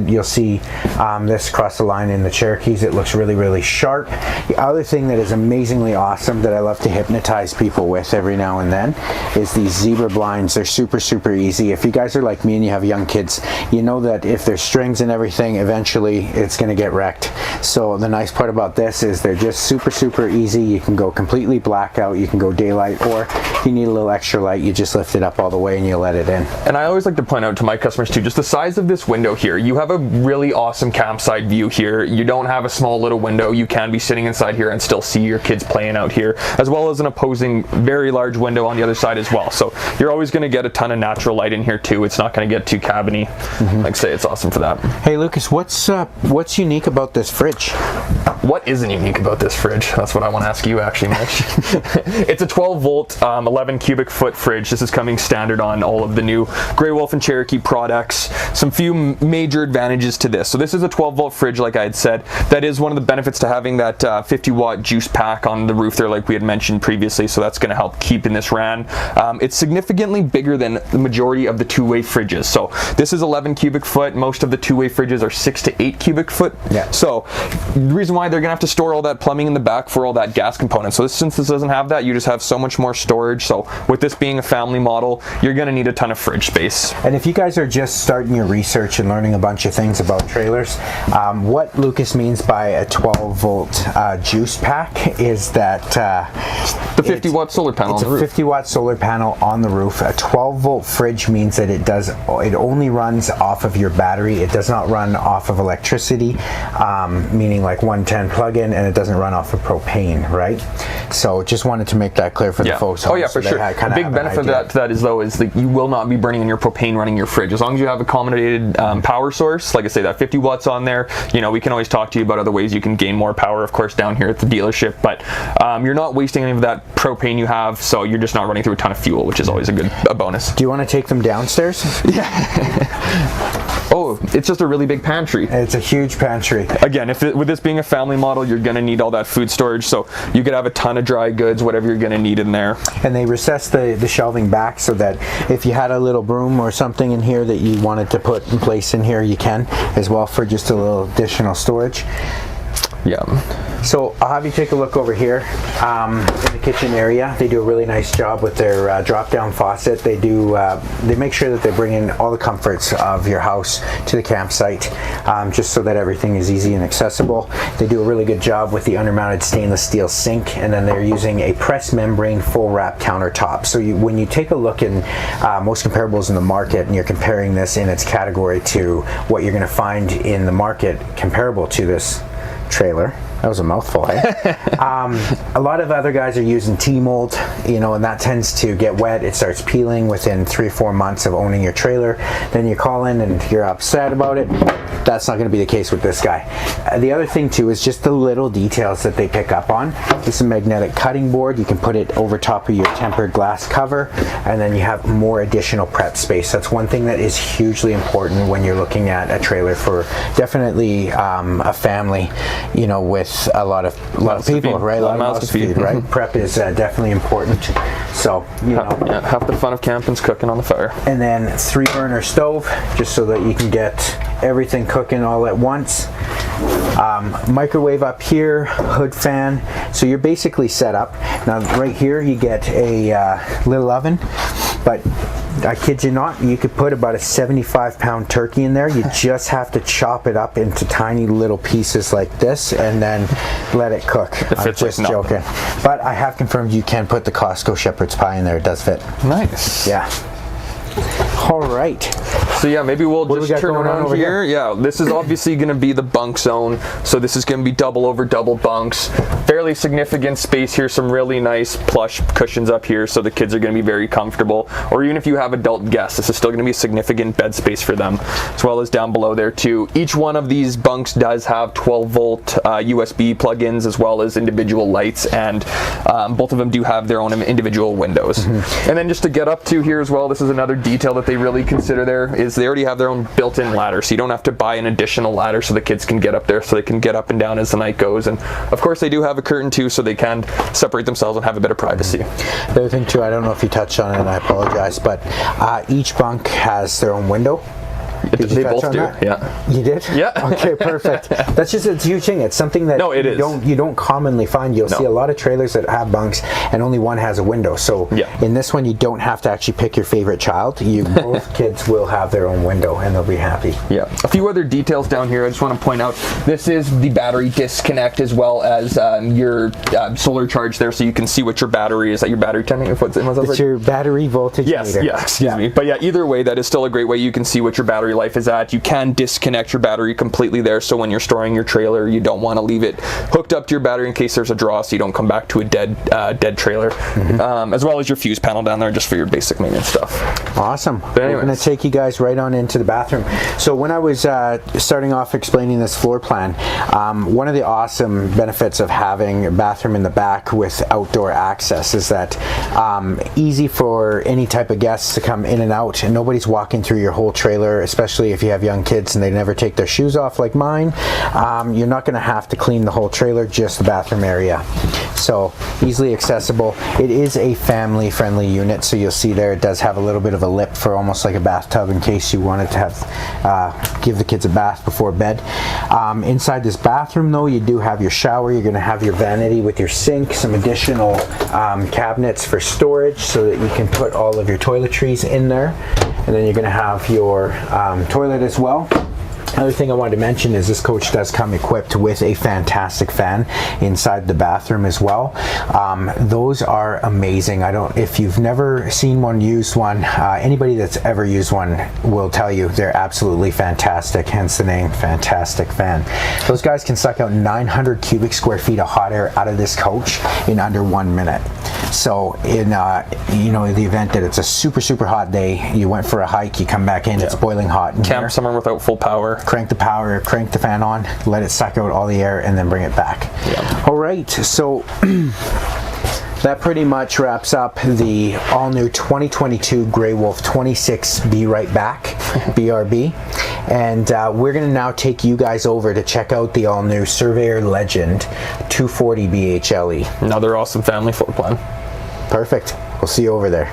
you'll see this across the line in the Cherokees. It looks really, really sharp. The other thing that is amazingly awesome that I love to hypnotize people with every now and then is these zebra blinds. They're super, super easy. If you guys are like me and you have young kids, you know that if there's strings and everything, eventually it's going to get wrecked. So the nice part about this is they're just super, super easy. You can go completely blackout, you can go daylight, or if you need a little extra light, you just lift it up all the way and you let it in. And I always like to point out to my customers too, just the size of this window here. You have a really awesome campsite view here. You don't have a small little window. You can be sitting inside here and still see your kids playing out here, as well as an opposing very large window on the other side as well. So you're always going to get a ton of natural light in here too. It's not going to get too cabiny. Like I say, it's awesome for that. Hey Lucas, what's unique about this fridge? What isn't unique about this fridge? That's what I want to ask you actually, Mitch. It's a 12 volt, 11 cubic foot fridge. This is coming standard on all of the new Grey Wolf and Cherokee products. Some few major advantages to this. So this is a 12 volt fridge, like I had said. That is one of the benefits to having that 50 watt juice pack on the roof there, like we had mentioned previously. So that's going to help keeping this ran. It's significantly bigger than the majority of the two-way fridges. So this is 11 cubic foot. Most of the two-way fridges are 6 to 8 cubic foot. Yeah. So the reason why they're going to have to store all that plumbing in the back for all that gas component. So since this doesn't have that, you just have so much more storage. So with this being a family model, you're going to need a ton of fridge space. And if you guys are just starting your research and learning a bunch of things about trailers, what Lucas means by a 12 volt juice pack is that the 50 watt solar panel on the roof. It's a 50 watt solar panel on the roof. A 12 volt fridge means that it only runs off of your battery. It does not run off of electricity, meaning like 110 plug-in, and it doesn't run off of propane, right? So just wanted to make that clear for the folks. Oh yeah, for sure. A big benefit of that is that you will not be burning in your propane running your fridge. As long as you have accommodated power source, source. Like I say, that 50 watts on there, you know, we can always talk to you about other ways you can gain more power, of course, down here at the dealership, but you're not wasting any of that propane you have, so you're just not running through a ton of fuel, which is always a bonus. Do you want to take them downstairs? Oh, it's just a really big pantry. It's a huge pantry. Again, with this being a family model, you're going to need all that food storage, so you could have a ton of dry goods, whatever you're going to need in there. And they recess the shelving back so that if you had a little broom or something in here that you wanted to put in place in here, you can as well, for just a little additional storage. Yeah. So I'll have you take a look over here in the kitchen area. They do a really nice job with their drop-down faucet. They make sure that they bring in all the comforts of your house to the campsite, just so that everything is easy and accessible. They do a really good job with the undermounted stainless steel sink, and then they're using a press membrane full wrap countertop. So when you take a look in most comparables in the market, and you're comparing this in its category to what you're going to find in the market comparable to this trailer. That was a mouthful, eh? A lot of other guys are using T-mold, you know, and that tends to get wet. It starts peeling within 3 or 4 months of owning your trailer. Then you call in and you're upset about it. That's not going to be the case with this guy. The other thing too is just the little details that they pick up on. This is a magnetic cutting board. You can put it over top of your tempered glass cover, and then you have more additional prep space. That's one thing that is hugely important when you're looking at a trailer for definitely a family, you know, with a lot of people, right? A lot of mouths to feed, right? Prep is definitely important. So, you know. Yeah, half the fun of camping's cooking on the fire. And then 3-burner stove, just so that you can get everything cooking all at once. Microwave up here, hood fan. So you're basically set up. Now right here you get a little oven, but I kid you not, you could put about a 75-pound turkey in there. You just have to chop it up into tiny little pieces like this and then let it cook. I'm just joking. But I have confirmed you can put the Costco shepherd's pie in there. It does fit. Nice. Yeah. All right. So yeah, maybe we'll just turn around over here. Yeah, this is obviously going to be the bunk zone. So this is going to be double over double bunks. Fairly significant space here. Some really nice plush cushions up here, so the kids are going to be very comfortable. Or even if you have adult guests, this is still going to be a significant bed space for them, as well as down below there too. Each one of these bunks does have 12-volt USB plugins, as well as individual lights, and both of them do have their own individual windows. Mm-hmm. And then just to get up to here as well, this is another detail that they really consider there, is they already have their own built-in ladder, so you don't have to buy an additional ladder so the kids can get up there, so they can get up and down as the night goes. And of course they do have a curtain too, so they can separate themselves and have a bit of privacy. The other thing too, I don't know if you touched on it and I apologize, but each bunk has their own window. They both do. That? Yeah. You did? Yeah. Okay, perfect. That's just a huge thing. It's something that you don't commonly find. You'll see a lot of trailers that have bunks and only one has a window. So in this one, you don't have to actually pick your favorite child. Both kids will have their own window and they'll be happy. Yeah. A few other details down here I just want to point out. This is the battery disconnect, as well as your solar charge there, so you can see what your battery is. That your battery tending? It's your battery voltage meter. Yeah, excuse me. But yeah, either way, that is still a great way you can see what your battery life is at. You can disconnect your battery completely there, so when you're storing your trailer, you don't want to leave it hooked up to your battery in case there's a draw, so you don't come back to a dead trailer. Mm-hmm. As well as your fuse panel down there, just for your basic maintenance stuff. Awesome. We're going to take you guys right on into the bathroom. So when I was starting off explaining this floor plan, one of the awesome benefits of having a bathroom in the back with outdoor access is that easy for any type of guests to come in and out, and nobody's walking through your whole trailer, especially if you have young kids and they never take their shoes off like mine. You're not going to have to clean the whole trailer, just the bathroom area. So easily accessible. It is a family friendly unit, so you'll see there it does have a little bit of a lip for almost like a bathtub in case you wanted to have give the kids a bath before bed. Inside this bathroom though, you do have your shower. You're going to have your vanity with your sink, some additional cabinets for storage so that you can put all of your toiletries in there, and then you're going to have your toilet as well. Another thing I wanted to mention is this coach does come equipped with a fantastic fan inside the bathroom as well. Those are amazing. If you've never seen one, used one, anybody that's ever used one will tell you they're absolutely fantastic, hence the name Fantastic Fan. Those guys can suck out 900 cubic square feet of hot air out of this coach in under 1 minute. So in the event that it's a super hot day, you went for a hike, you come back in, it's boiling hot in camp here. somewhere without full power. crank the fan on, let it suck out all the air, and then bring it back. Yeah. All right, so that pretty much wraps up the all-new 2022 Grey Wolf 26 Be Right Back, BRB. And we're going to now take you guys over to check out the all-new Surveyor Legend 240 BHLE. Another awesome family floor plan. Perfect. We'll see you over there.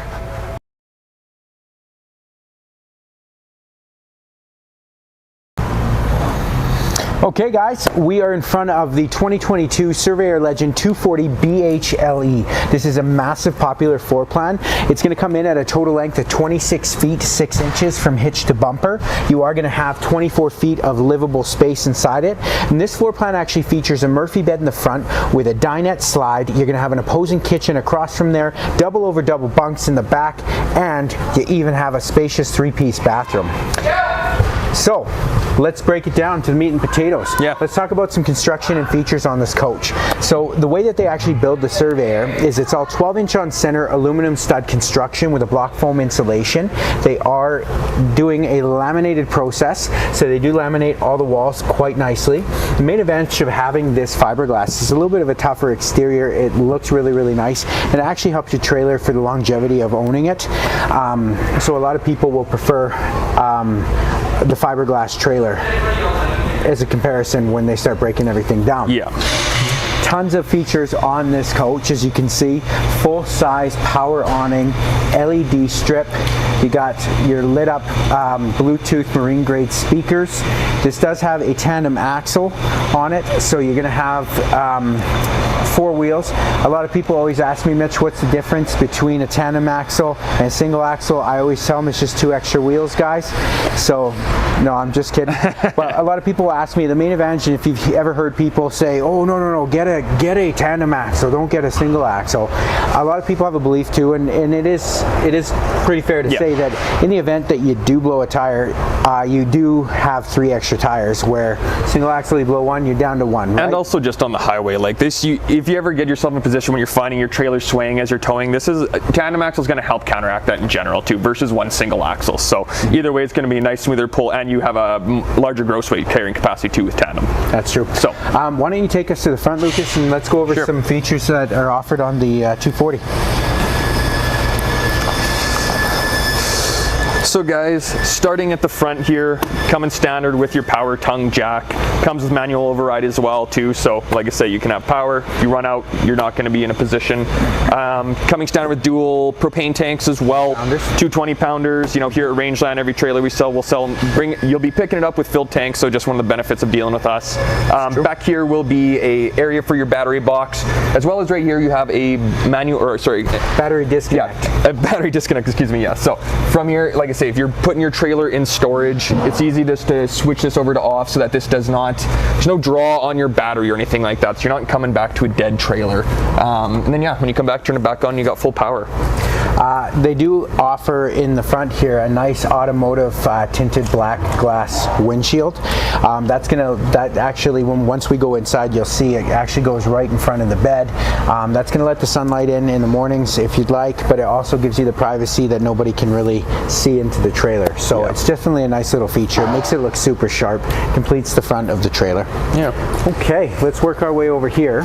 Okay guys, we are in front of the 2022 Surveyor Legend 240 BHLE. This is a massive popular floor plan. It's going to come in at a total length of 26 feet 6 inches from hitch to bumper. You are going to have 24 feet of livable space inside it. And this floor plan actually features a Murphy bed in the front with a dinette slide. You're going to have an opposing kitchen across from there, double over double bunks in the back, and you even have a spacious 3-piece bathroom. So, let's break it down to the meat and potatoes. Yeah. Let's talk about some construction and features on this coach. So the way that they actually build the Surveyor is it's all 12-inch on center aluminum stud construction with a block foam insulation. They are doing a laminated process, so they do laminate all the walls quite nicely. The main advantage of having this fiberglass is a little bit of a tougher exterior. It looks really, really nice, and it actually helps your trailer for the longevity of owning it. So a lot of people will prefer the fiberglass trailer as a comparison when they start breaking everything down. Yeah. Tons of features on this coach, as you can see. Full-size power awning, LED strip. You got your lit up Bluetooth marine grade speakers. This does have a tandem axle on it, so you're going to have 4 wheels. A lot of people always ask me, Mitch, what's the difference between a tandem axle and a single axle? I always tell them it's just 2 extra wheels, guys. So, no, I'm just kidding. But a lot of people ask me, the main advantage, and if you've ever heard people say, oh, no, get a tandem axle, don't get a single axle. A lot of people have a belief too, and it is pretty fair to say that in the event that you do blow a tire, you do have 3 extra tires, where single axle, you blow 1, you're down to 1, right? And also just on the highway like this, if you ever get yourself in a position when you're finding your trailer swaying as you're towing, tandem axle is going to help counteract that in general too, versus one single axle. So either way, it's going to be a nice smoother pull, and you have a larger gross weight carrying capacity too with tandem. That's true. So why don't you take us to the front, Lucas, and let's go over some features that are offered on the 240. So guys, starting at the front here, coming standard with your power tongue jack. Comes with manual override as well too, so like I say, you can have power. If you run out, you're not going to be in a position. Coming standard with dual propane tanks as well, 220 pounders. You know, here at Rangeland, every trailer we sell, you'll be picking it up with filled tanks, so just one of the benefits of dealing with us. Back here will be a area for your battery box, as well as right here you have a battery disconnect. Yeah, a battery disconnect, excuse me, yeah. So from here, like I say, if you're putting your trailer in storage, it's easy just to switch this over to off so that this does not, there's no draw on your battery or anything like that, so you're not coming back to a dead trailer. And then when you come back, turn it back on, you got full power. They do offer in the front here a nice automotive tinted black glass windshield. That actually, once we go inside, you'll see it actually goes right in front of the bed. That's going to let the sunlight in the mornings if you'd like, but it also gives you the privacy that nobody can really see into the trailer. So it's definitely a nice little feature. It makes it look super sharp, completes the front of the trailer. Yeah. Okay, let's work our way over here.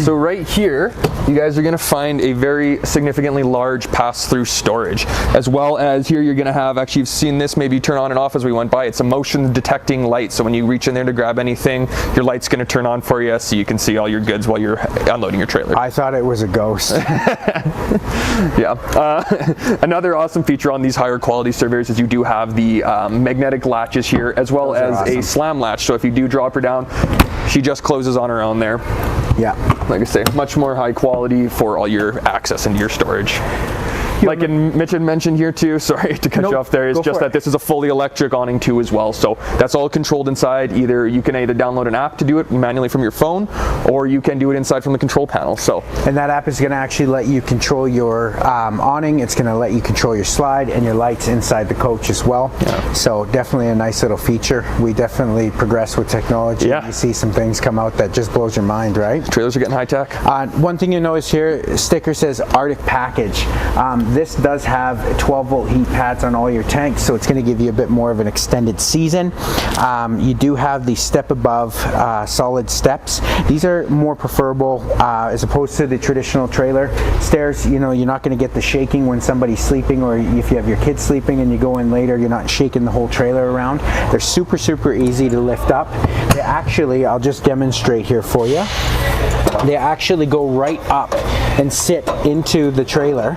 So right here, you guys are going to find a very significantly large pass-through storage, as well as here you're going to have, actually you've seen this maybe turn on and off as we went by, it's a motion detecting light, so when you reach in there to grab anything, your light's going to turn on for you so you can see all your goods while you're unloading your trailer. I thought it was a ghost. Another awesome feature on these higher quality Surveyors is you do have the magnetic latches here, as well as a slam latch, so if you do drop her down, she just closes on her own there. Yeah. Like I say, much more high quality for all your access into your storage. Like Mitch had mentioned here too, sorry to cut you off there, is just that this is a fully electric awning too as well. So that's all controlled inside. You can either download an app to do it manually from your phone, or you can do it inside from the control panel. So, and that app is going to actually let you control your awning. It's going to let you control your slide and your lights inside the coach as well. Yeah. So definitely a nice little feature. We definitely progress with technology. Yeah. You see some things come out that just blows your mind, right? Trailers are getting high tech. One thing you notice here, sticker says Arctic package. This does have 12-volt heat pads on all your tanks, so it's going to give you a bit more of an extended season. You do have the step above solid steps. These are more preferable as opposed to the traditional trailer stairs. You know, you're not going to get the shaking when somebody's sleeping, or if you have your kids sleeping and you go in later, you're not shaking the whole trailer around. They're super easy to lift up. They actually, I'll just demonstrate here for you. They actually go right up and sit into the trailer.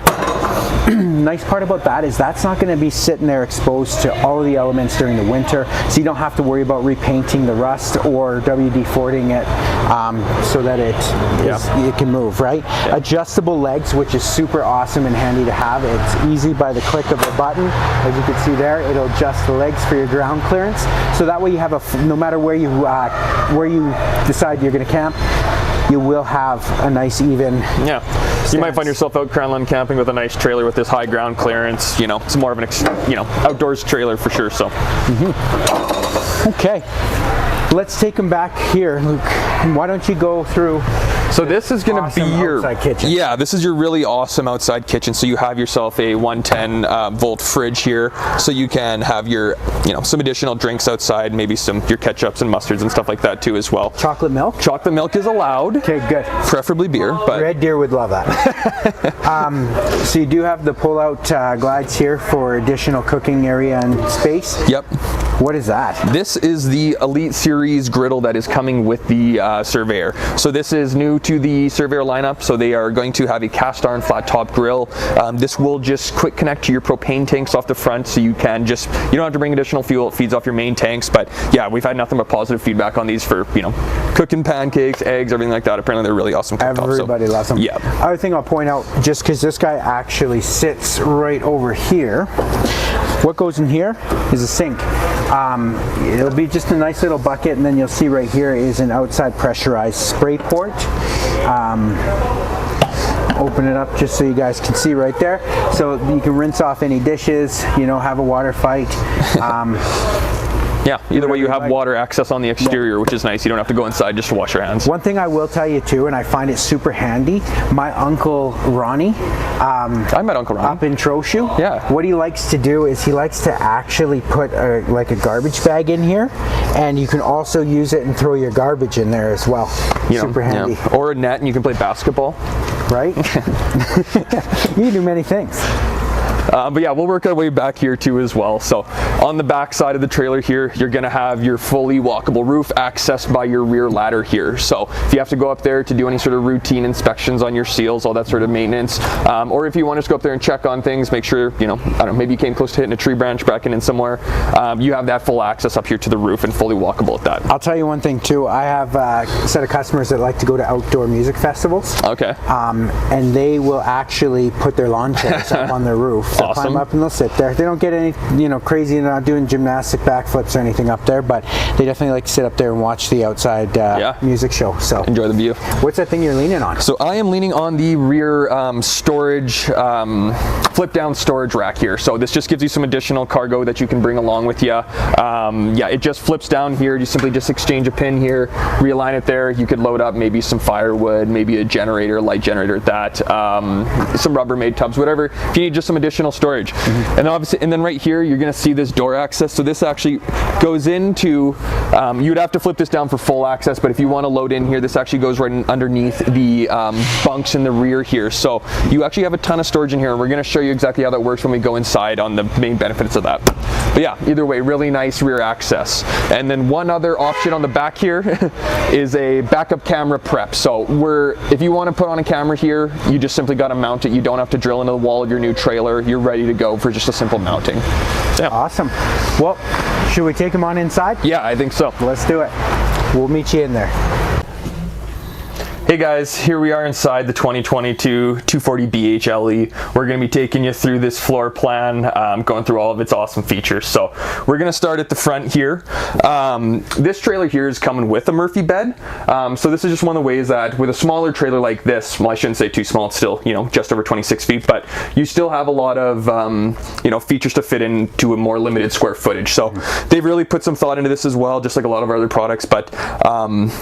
Nice part about that is that's not going to be sitting there exposed to all of the elements during the winter, so you don't have to worry about repainting the rust or WD-40ing it so that it can move, right? Yeah. Adjustable legs, which is super awesome and handy to have. It's easy by the click of a button. As you can see there, it'll adjust the legs for your ground clearance, so that way you have no matter where you decide you're going to camp, you will have a nice even stance. You might find yourself out Crown Land camping with a nice trailer with this high ground clearance. You know, it's more of an outdoors trailer for sure. So okay, let's take them back here, Luke. Why don't you go through? So this is going to be your outside kitchen. Yeah, this is your really awesome outside kitchen. So you have yourself a 110 volt fridge here, so you can have your some additional drinks outside, maybe your ketchups and mustards and stuff like that too as well. Chocolate milk? Chocolate milk is allowed. Okay, good. Preferably beer, but Red Deer would love that. So you do have the pull-out glides here for additional cooking area and space. Yep. What is that? This is the Elite Series griddle that is coming with the Surveyor. So this is new to the Surveyor lineup. So they are going to have a cast iron flat top grill. This will just quick connect to your propane tanks off the front, so you don't have to bring additional fuel. It feeds off your main tanks. But yeah, we've had nothing but positive feedback on these for cooking pancakes, eggs, everything like that. Apparently they're really awesome. Everybody loves them. Yeah. Other thing I'll point out, just because this guy actually sits right over here, what goes in here is a sink. It'll be just a nice little bucket, and then you'll see right here is an outside pressurized spray port. Open it up just so you guys can see right there, so you can rinse off any dishes, have a water fight. Yeah, either way you have water access on the exterior, which is nice. You don't have to go inside just to wash your hands. One thing I will tell you too, and I find it super handy, my Uncle Ronnie, I met Uncle Ronnie up in Trochu. Yeah. What he likes to do is he likes to actually put like a garbage bag in here, and you can also use it and throw your garbage in there as well. Super handy. Yeah. Or a net, and you can play basketball. Right? You can do many things. But yeah, we'll work our way back here too as well. So on the back side of the trailer here, you're going to have your fully walkable roof accessed by your rear ladder here. So if you have to go up there to do any sort of routine inspections on your seals, all that sort of maintenance, or if you want to just go up there and check on things, make sure, I don't know, maybe you came close to hitting a tree branch, bracking in somewhere, you have that full access up here to the roof and fully walkable at that. I'll tell you one thing too. I have a set of customers that like to go to outdoor music festivals. Okay. And they will actually put their lawn chairs up on their roof. They'll awesome. Climb up and they'll sit there. They don't get any, crazy, they're not doing gymnastic backflips or anything up there, but they definitely like to sit up there and watch the outside music show. So enjoy the view. What's that thing you're leaning on? So I am leaning on the rear storage, flip down storage rack here. So this just gives you some additional cargo that you can bring along with you. It just flips down here. You simply just exchange a pin here, realign it there. You could load up maybe some firewood, maybe a generator, light generator at that, some Rubbermaid tubs, whatever. If you need just some additional storage. And then right here, you're going to see this door access. So this actually goes into, you'd have to flip this down for full access, but if you want to load in here, this actually goes right underneath the bunks in the rear here. So you actually have a ton of storage in here, and we're going to show you exactly how that works when we go inside on the main benefits of that. But yeah, either way, really nice rear access. And then one other option on the back here is a backup camera prep. So if you want to put on a camera here, you just simply got to mount it. You don't have to drill into the wall of your new trailer. You're ready to go for just a simple mounting. So, yeah. Awesome. Well, should we take them on inside? Yeah, I think so. Let's do it. We'll meet you in there. Hey guys, here we are inside the 2022 240 BHLE. We're going to be taking you through this floor plan, going through all of its awesome features. So we're going to start at the front here. This trailer here is coming with a Murphy bed. So this is just one of the ways that with a smaller trailer like this, well, I shouldn't say too small, it's still, just over 26 feet, but you still have a lot of, features to fit into a more limited square footage. So they've really put some thought into this as well, just like a lot of our other products, but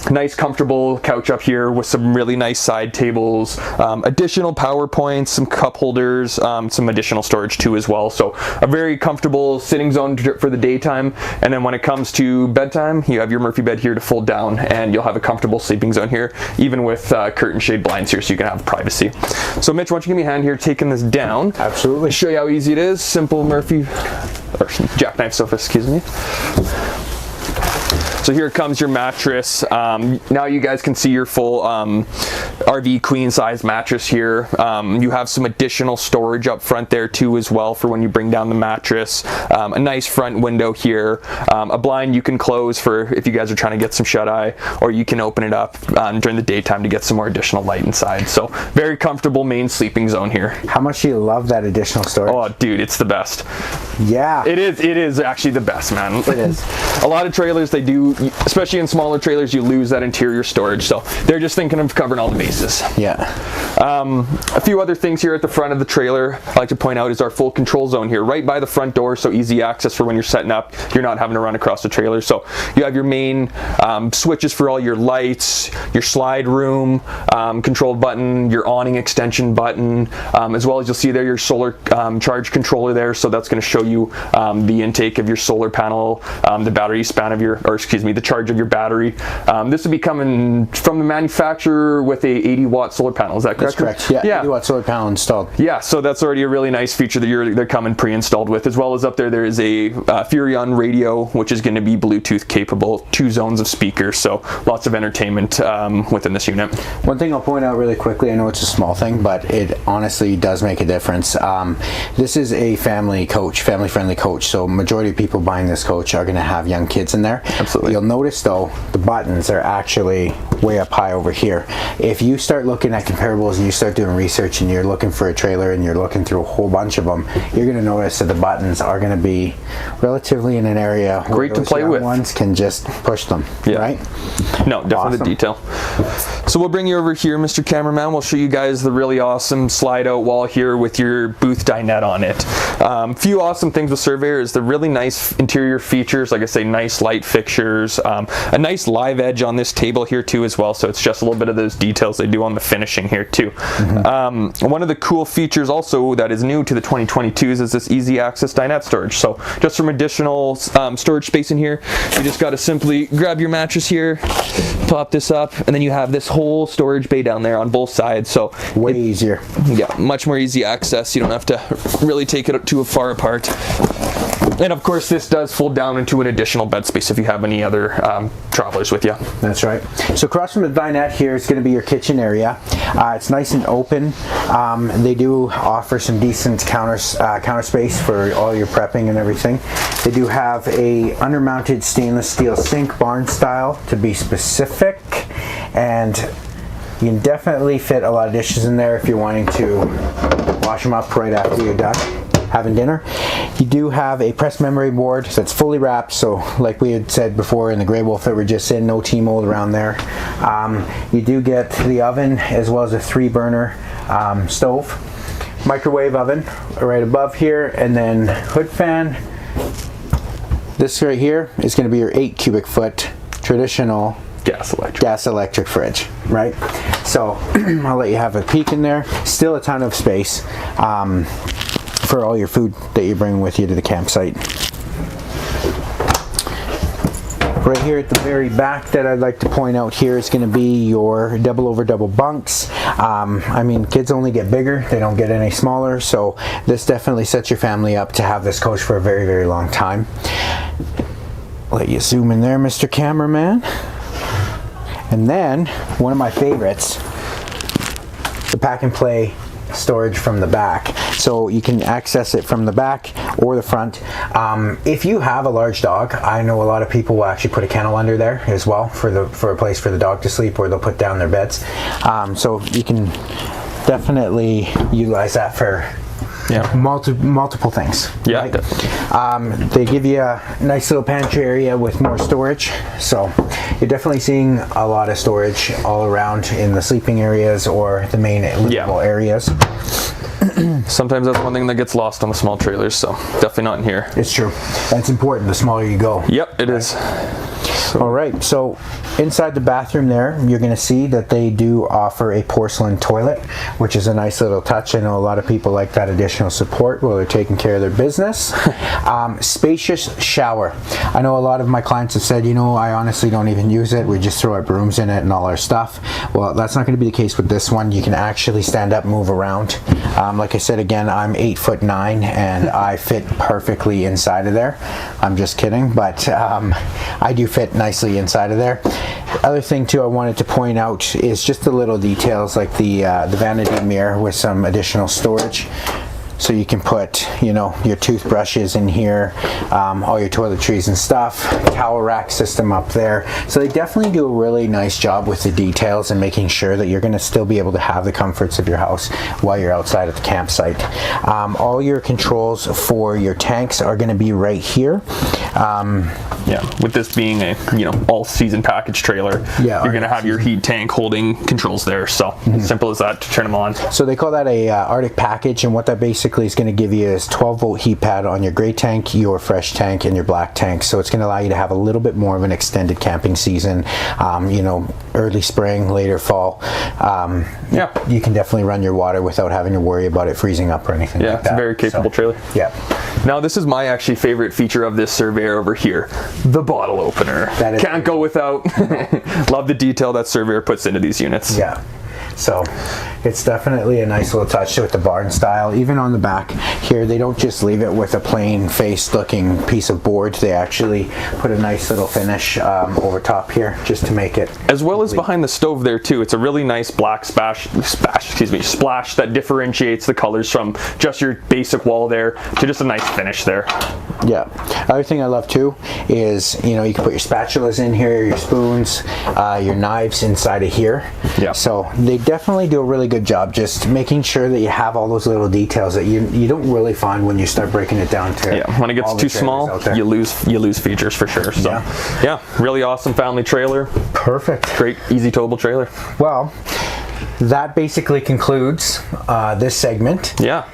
nice comfortable couch up here with some some really nice side tables, additional power points, some cup holders, some additional storage too as well. So a very comfortable sitting zone for the daytime. And then when it comes to bedtime, you have your Murphy bed here to fold down, and you'll have a comfortable sleeping zone here, even with curtain shade blinds here, so you can have privacy. So Mitch, why don't you give me a hand here taking this down? Absolutely. Show you how easy it is. Simple Murphy, or jackknife sofa, excuse me. So here comes your mattress. Now you guys can see your full RV queen size mattress here. You have some additional storage up front there too as well for when you bring down the mattress. A nice front window here. A blind you can close for if you guys are trying to get some shut eye, or you can open it up during the daytime to get some more additional light inside. So very comfortable main sleeping zone here. How much do you love that additional storage? Oh dude, it's the best. Yeah. It is actually the best, man. It is. A lot of trailers, they do, especially in smaller trailers, you lose that interior storage. So they're just thinking of covering all the bases. Yeah. A few other things here at the front of the trailer I like to point out is our full control zone here, right by the front door, so easy access for when you're setting up. You're not having to run across the trailer. So you have your main switches for all your lights, your slide room control button, your awning extension button, as well as you'll see there your solar charge controller there. So that's going to show you the intake of your solar panel, the battery span of your, or excuse me, the charge of your battery. This will be coming from the manufacturer with a 80-watt solar panel. Is that correct? That's correct. Yeah. 80-watt solar panel installed. Yeah. So that's already a really nice feature that they're coming pre-installed with, as well as up there is a Furrion radio, which is going to be Bluetooth capable, 2 zones of speakers. So lots of entertainment within this unit. One thing I'll point out really quickly, I know it's a small thing, but it honestly does make a difference. This is a family coach, family-friendly coach. So majority of people buying this coach are going to have young kids in there. Absolutely. You'll notice though, the buttons are actually way up high over here. If you start looking at comparables and you start doing research and you're looking for a trailer and you're looking through a whole bunch of them, you're going to notice that the buttons are going to be relatively in an area where great to play with. Ones can just push them, right? No, definitely Awesome. the detail. So we'll bring you over here, Mr. Cameraman. We'll show you guys the really awesome slide out wall here with your booth dinette on it. Few awesome things with Surveyor is the really nice interior features, like I say, nice light fixtures, a nice live edge on this table here too as well, so it's just a little bit of those details they do on the finishing here too. One of the cool features also that is new to the 2022s is this easy access dinette storage. So just some additional storage space in here, you just got to simply grab your mattress here, pop this up, and then you have this whole storage bay down there on both sides. So way easier. Yeah, much more easy access. You don't have to really take it too far apart. And of course, this does fold down into an additional bed space if you have any other travelers with you. That's right. So across from the dinette here is going to be your kitchen area. It's nice and open. They do offer some decent counter space for all your prepping and everything. They do have a undermounted stainless steel sink, barn style to be specific, and you can definitely fit a lot of dishes in there if you're wanting to wash them up right after you're done having dinner. You do have a pressed memory board that's fully wrapped, so like we had said before in the Grey Wolf that we're just in, no T-mold around there. You do get the oven as well as a 3-burner stove, microwave oven right above here, and then hood fan. This right here is going to be your 8 cubic foot traditional gas electric fridge, right? So I'll let you have a peek in there. Still a ton of space for all your food that you bring with you to the campsite. Right here at the very back that I'd like to point out here is going to be your double over double bunks. I mean, kids only get bigger, they don't get any smaller, so this definitely sets your family up to have this coach for a very, very long time. Let you zoom in there, Mr. Cameraman. And then, one of my favorites, the pack and play storage from the back. So you can access it from the back or the front. If you have a large dog, I know a lot of people will actually put a kennel under there as well for a place for the dog to sleep, or they'll put down their beds. So you can definitely utilize that for multiple things. Yeah, right? definitely. They give you a nice little pantry area with more storage, so you're definitely seeing a lot of storage all around in the sleeping areas or the main livable areas. Sometimes that's one thing that gets lost on the small trailers, so definitely not in here. It's true. That's important, the smaller you go. Yep, it is. All right, so inside the bathroom there, you're going to see that they do offer a porcelain toilet, which is a nice little touch. I know a lot of people like that additional support while they're taking care of their business. Spacious shower. I know a lot of my clients have said, you know, I honestly don't even use it. We just throw our brooms in it and all our stuff. Well, that's not going to be the case with this one. You can actually stand up, move around. Like I said, again, I'm 8'9" and I fit perfectly inside of there. I'm just kidding, but I do fit nicely inside of there. Other thing too I wanted to point out is just the little details, like the vanity mirror with some additional storage. So you can put, you know, your toothbrushes in here, all your toiletries and stuff, towel rack system up there. So they definitely do a really nice job with the details and making sure that you're going to still be able to have the comforts of your house while you're outside at the campsite. All your controls for your tanks are going to be right here. Yeah, with this being a, you know, all season package trailer, yeah, you're going to have your heat tank holding controls there. So simple as that to turn them on. So they call that a Arctic package, and what that basically is going to give you is 12-volt heat pad on your gray tank, your fresh tank, and your black tank. So it's going to allow you to have a little bit more of an extended camping season. You know, early spring, later fall. Yeah, you can definitely run your water without having to worry about it freezing up or anything like that. Yeah, it's a very capable trailer. Yeah. Now this is my actually favorite feature of this Surveyor over here, the bottle opener. That is Can't go without. Love the detail that Surveyor puts into these units. Yeah. So it's definitely a nice little touch with the barn style. Even on the back here, they don't just leave it with a plain faced looking piece of board. They actually put a nice little finish over top here just to make it as well as behind the stove there too. It's a really nice black splash that differentiates the colors from just your basic wall there to just a nice finish there. Yeah. Other thing I love too is, you know, you can put your spatulas in here, your spoons, your knives inside of here. Yeah. So they definitely do a really good job just making sure that you have all those little details that you don't really find when you start breaking it down to. Yeah, when it gets too small, you lose features for sure. So yeah, really awesome family trailer. Perfect. Great, easy towable trailer. Well, that basically concludes this segment. Yeah.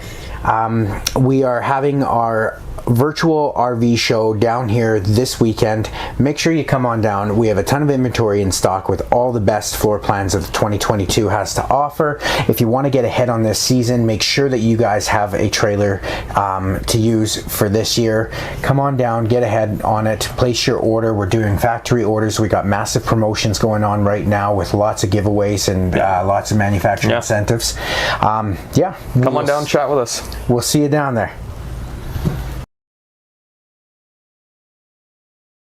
We are having our virtual RV show down here this weekend. Make sure you come on down. We have a ton of inventory in stock with all the best floor plans that 2022 has to offer. If you want to get ahead on this season, make sure that you guys have a trailer to use for this year. Come on down, get ahead on it, place your order. We're doing factory orders. We got massive promotions going on right now with lots of giveaways and lots of manufacturer incentives. Come on down, chat with us. We'll see you down there.